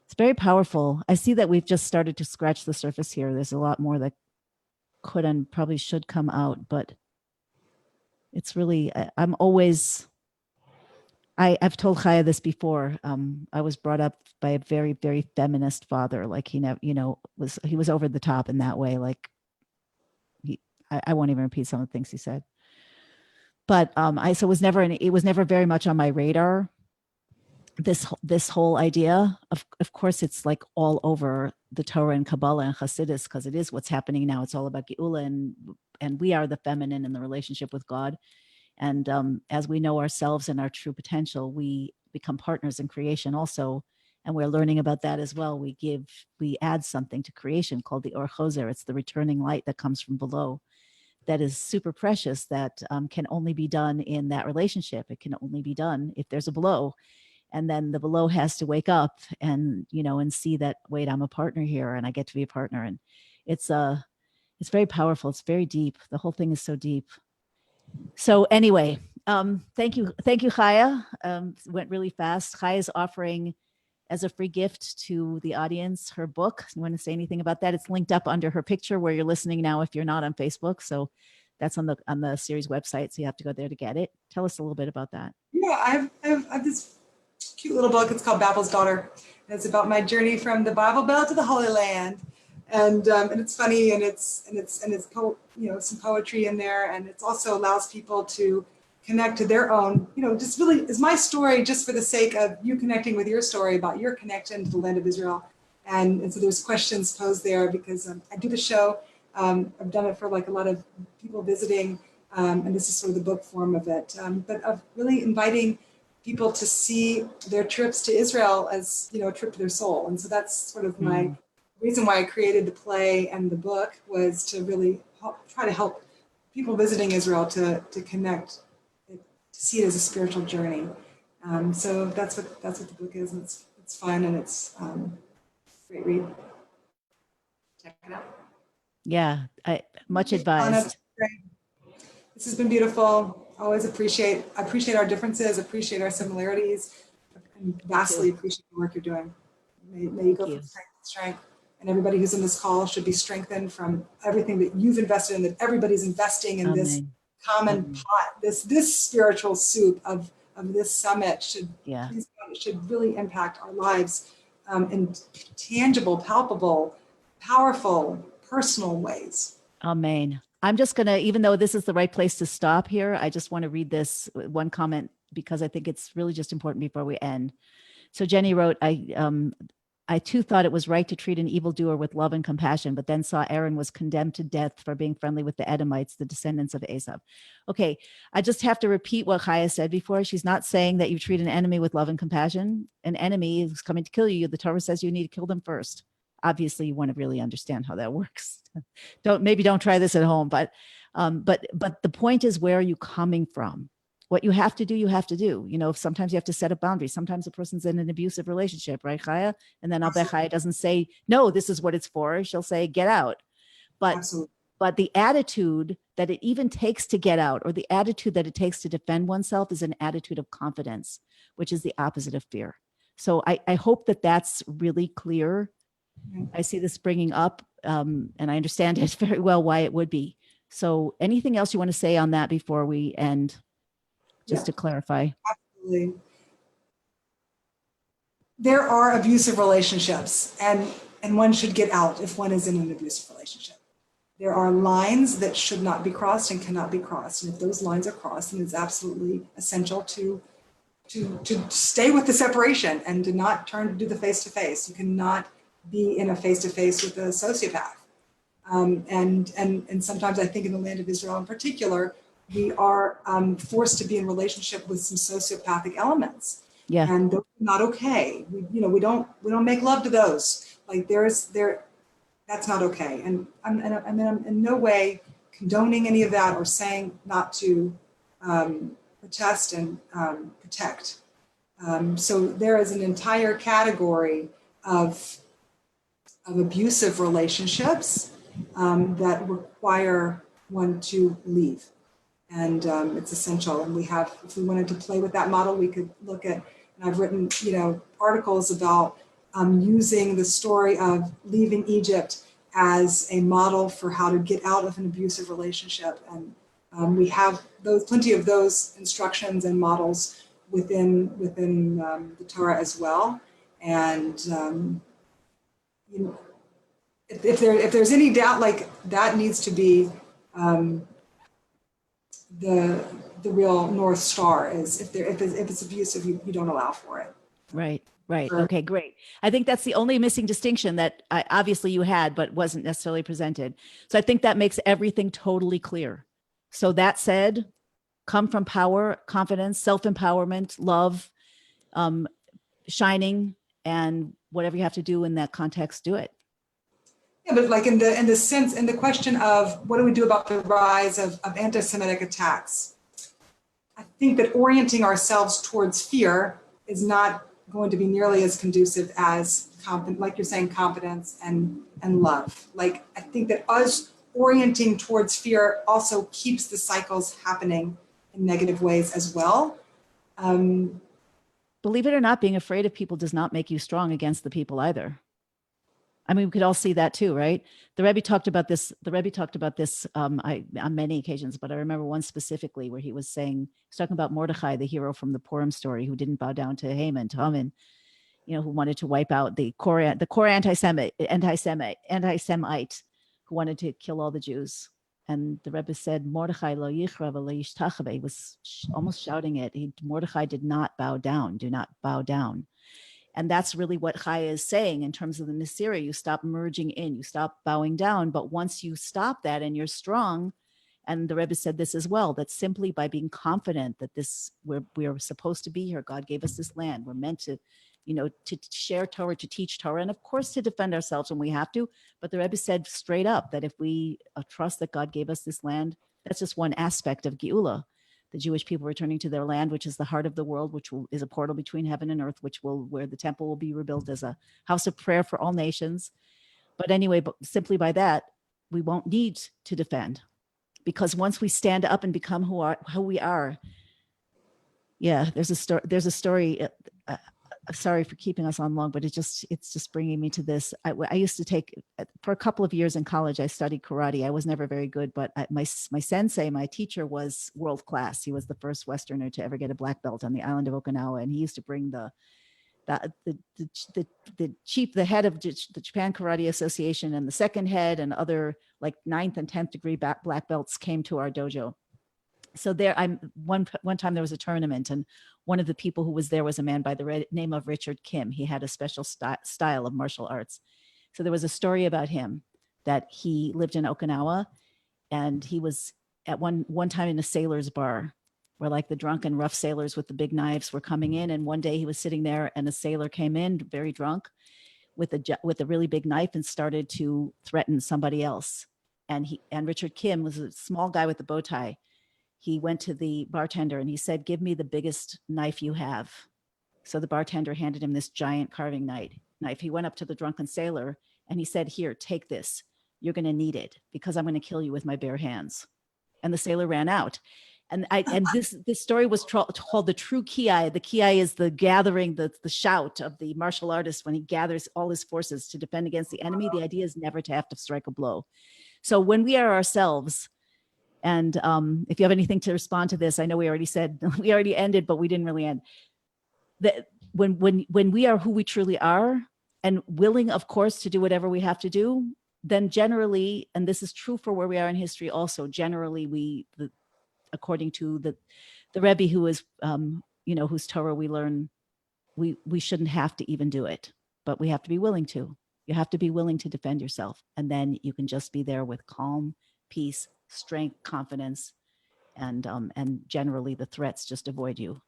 It's very powerful. I see that we've just started to scratch the surface here. There's a lot more that could and probably should come out, but it's really, I've told Chaya this before. I was brought up by a very, very feminist father. Like he was over the top in that way. Like I won't even repeat some of the things he said. But it was never very much on my radar. This whole idea of course, it's like all over the Torah and Kabbalah and Hasidus, because it is what's happening now. It's all about Geula, and we are the feminine in the relationship with God. And as we know ourselves and our true potential, we become partners in creation also. And we're learning about that as well. We add something to creation called the Or Choser. It's the returning light that comes from below. That is super precious, that can only be done in that relationship. It can only be done if there's a below. And then the below has to wake up and see that, wait, I'm a partner here and I get to be a partner. And it's very powerful. It's very deep. The whole thing is so deep. So anyway, thank you, Chaya. Went really fast. Chaya is offering as a free gift to the audience her book. You want to say anything about that? It's linked up under her picture where you're listening now if you're not on Facebook. So that's on the series website. So you have to go there to get it. Tell us a little bit about that. Yeah, I have this cute little book. It's called Babel's Daughter. And it's about my journey from the Bible Belt to the Holy Land. And it's funny, and it's some poetry in there, and it also allows people to connect to their own, just really is my story, just for the sake of you connecting with your story about your connection to the land of Israel. And so there's questions posed there, because I do the show. I've done it for like a lot of people visiting, and this is sort of the book form of it, but of really inviting people to see their trips to Israel as, a trip to their soul. And so that's sort of my reason why I created the play and the book, was to really try to help people visiting Israel to connect, to see it as a spiritual journey. So that's what the book is, and it's fun, and it's a great read. Check it out. Yeah, much Anna, advised. this has been beautiful. Always appreciate our differences, appreciate our similarities, and vastly appreciate the work you're doing. May you go from strength to strength. And everybody who's in this call should be strengthened from everything that you've invested in, that everybody's investing in. Amen. This common pot, this spiritual soup of this summit should, should really impact our lives in tangible, palpable, powerful, personal ways. Amen. I'm just going to, even though this is the right place to stop here, I just want to read this one comment because I think it's really just important before we end. So Jenny wrote, I too thought it was right to treat an evildoer with love and compassion, but then saw Aaron was condemned to death for being friendly with the Edomites, the descendants of Esau. Okay, I just have to repeat what Chaya said before. She's not saying that you treat an enemy with love and compassion. An enemy is coming to kill you. The Torah says you need to kill them first. Obviously, you want to really understand how that works. Don't try this at home, but the point is, where are you coming from? What you have to do, you have to do. You know, sometimes you have to set up boundaries. Sometimes a person's in an abusive relationship, right, Chaya? And then I'll bet Chaya doesn't say, no, this is what it's for. She'll say, get out. But the attitude that it even takes to get out, or the attitude that it takes to defend oneself, is an attitude of confidence, which is the opposite of fear. So I hope that that's really clear. I see this bringing up, and I understand it very well why it would be. So anything else you want to say on that before we end? Just to clarify. Absolutely. There are abusive relationships, and one should get out if one is in an abusive relationship. There are lines that should not be crossed and cannot be crossed. And if those lines are crossed, then it's absolutely essential to stay with the separation and to not turn to do the face-to-face. You cannot be in a face-to-face with a sociopath. And sometimes I think in the land of Israel in particular, we are forced to be in relationship with some sociopathic elements, and those are not okay. We don't make love to those. Like that's not okay. And I'm in no way condoning any of that or saying not to protest and protect. So there is an entire category of abusive relationships that require one to leave. And it's essential. And if we wanted to play with that model, we could look at, and I've written, articles about using the story of leaving Egypt as a model for how to get out of an abusive relationship. And we have plenty of those instructions and models within the Torah as well. And if there's any doubt, like that needs to be the real North Star, is if it's abusive, you don't allow for it. Right. Okay, great. I think that's the only missing distinction that obviously you had, but wasn't necessarily presented. So I think that makes everything totally clear. So that said, come from power, confidence, self-empowerment, love, shining, and whatever you have to do in that context, do it. Yeah, but like in the question of what do we do about the rise of anti-Semitic attacks? I think that orienting ourselves towards fear is not going to be nearly as conducive as, like you're saying, confidence and love. Like, I think that us orienting towards fear also keeps the cycles happening in negative ways as well. Believe it or not, being afraid of people does not make you strong against the people either. I mean, we could all see that too, right? The Rebbe talked about this. On many occasions, but I remember one specifically where he was talking about Mordechai, the hero from the Purim story, who didn't bow down to Haman, who wanted to wipe out the core anti-Semite, who wanted to kill all the Jews. And the Rebbe said, Mordechai lo yichra v'lo yishtachave. He was almost shouting it. Mordechai did not bow down. Do not bow down. And that's really what Chaya is saying in terms of the Nasira. You stop merging in, you stop bowing down. But once you stop that and you're strong, and the Rebbe said this as well, that simply by being confident that we're supposed to be here, God gave us this land, we're meant to, to share Torah, to teach Torah, and of course to defend ourselves when we have to. But the Rebbe said straight up that if we trust that God gave us this land, that's just one aspect of Geula. the Jewish people returning to their land, which is the heart of the world, which is a portal between heaven and earth, where the temple will be rebuilt as a house of prayer for all nations. But anyway, but simply by that, we won't need to defend, because once we stand up and become who we are. Yeah, there's a story. Sorry for keeping us on long, but it's just bringing me to this. I used to take, for a couple of years in college, I studied karate. I was never very good, but my sensei, my teacher, was world class. He was the first Westerner to ever get a black belt on the island of Okinawa, and he used to bring the chief, the head of the Japan Karate Association, and the second head, and other like 9th and 10th degree black belts came to our dojo. So there, one time there was a tournament, and one of the people who was there was a man by the name of Richard Kim. He had a special style of martial arts. So there was a story about him, that he lived in Okinawa, and he was at one time in a sailor's bar, where like the drunken rough sailors with the big knives were coming in. And one day he was sitting there, and a sailor came in very drunk with a really big knife and started to threaten somebody else. And Richard Kim was a small guy with a bow tie. He went to the bartender and he said, "Give me the biggest knife you have." So the bartender handed him this giant carving knife. He went up to the drunken sailor and he said, "Here, take this. You're going to need it, because I'm going to kill you with my bare hands." And the sailor ran out. And this story was called the true kiai. The kiai is the gathering, the shout of the martial artist when he gathers all his forces to defend against the enemy. The idea is never to have to strike a blow. So when we are ourselves, and if you have anything to respond to this, I know we already ended, but we didn't really end. That when we are who we truly are, and willing, of course, to do whatever we have to do, then generally, and this is true for where we are in history also, generally according to the Rebbe, who is whose Torah we learn, we shouldn't have to even do it, but we have to be willing to. You have to be willing to defend yourself, and then you can just be there with calm, peace, strength, confidence, and generally the threats just avoid you.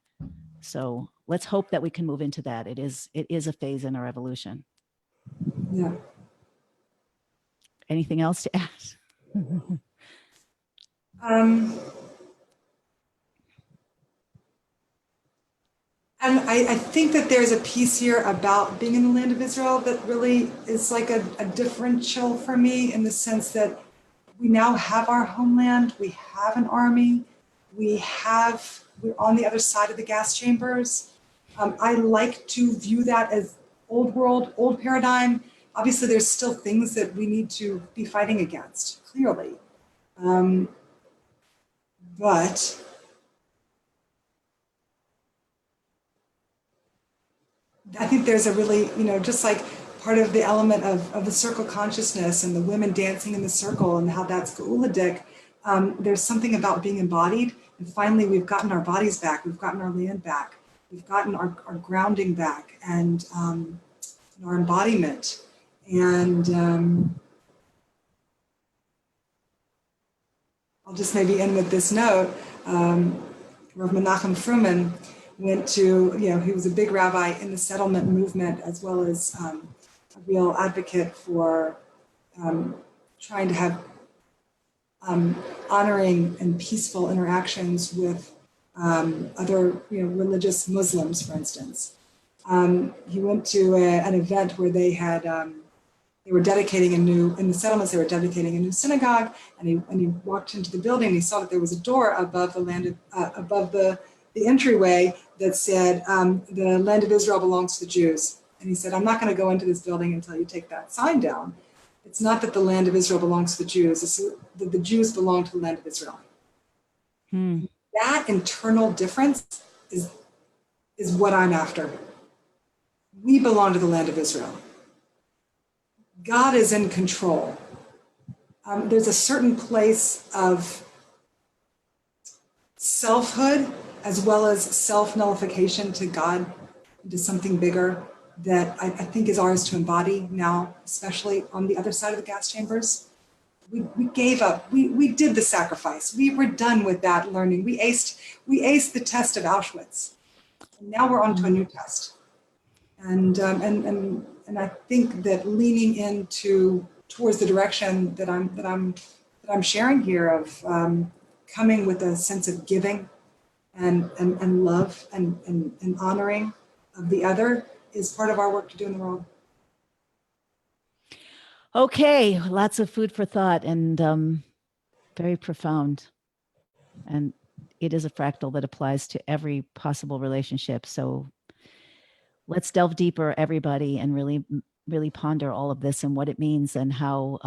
So let's hope that we can move into that. It is a phase in our evolution. Yeah. Anything else to add? And I think that there's a piece here about being in the land of Israel that really is like a differential for me, in the sense that we now have our homeland, we have an army, we're on the other side of the gas chambers. I like to view that as old world, old paradigm. Obviously, there's still things that we need to be fighting against, clearly. But I think there's a really, just like part of the element of the circle consciousness and the women dancing in the circle and how that's Geula. There's something about being embodied. And finally, we've gotten our bodies back. We've gotten our land back. We've gotten our grounding back, and our embodiment. And I'll just maybe end with this note. Rav Menachem Fruman went to, he was a big rabbi in the settlement movement, as well as a real advocate for trying to have honoring and peaceful interactions with other religious Muslims, for instance. He went to an event where they were dedicating in the settlements, they were dedicating a new synagogue, and he walked into the building and he saw that there was a door above the entryway that said, "The land of Israel belongs to the Jews." And he said, "I'm not going to go into this building until you take that sign down. It's not that the land of Israel belongs to the Jews, it's that the Jews belong to the land of Israel." That internal difference is what I'm after. We belong to the land of Israel. God is in control. There's a certain place of selfhood as well as self-nullification to God, into something bigger, that I think is ours to embody now, especially on the other side of the gas chambers. We gave up. We did the sacrifice. We were done with that learning. We aced the test of Auschwitz. And now we're on to a new test. And I think that leaning towards the direction that I'm sharing here of coming with a sense of giving, and love and honoring of the other is part of our work to do in the world. Okay, lots of food for thought and very profound. And it is a fractal that applies to every possible relationship. So let's delve deeper, everybody, and really ponder all of this and what it means and how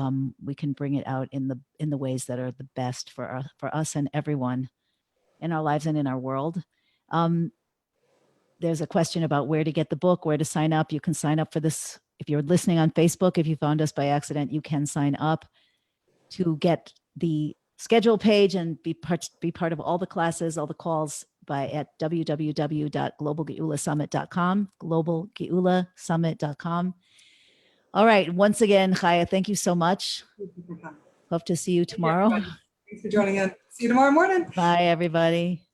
we can bring it out in the ways that are the best for us and everyone in our lives and in our world. There's a question about where to get the book, where to sign up. You can sign up for this. If you're listening on Facebook, if you found us by accident, you can sign up to get the schedule page and be part of all the classes, all the calls at www.globalgeulasummit.com, globalgeulasummit.com. All right. Once again, Chaya, thank you so much. Hope to see you tomorrow. Thanks for joining in. See you tomorrow morning. Bye, everybody.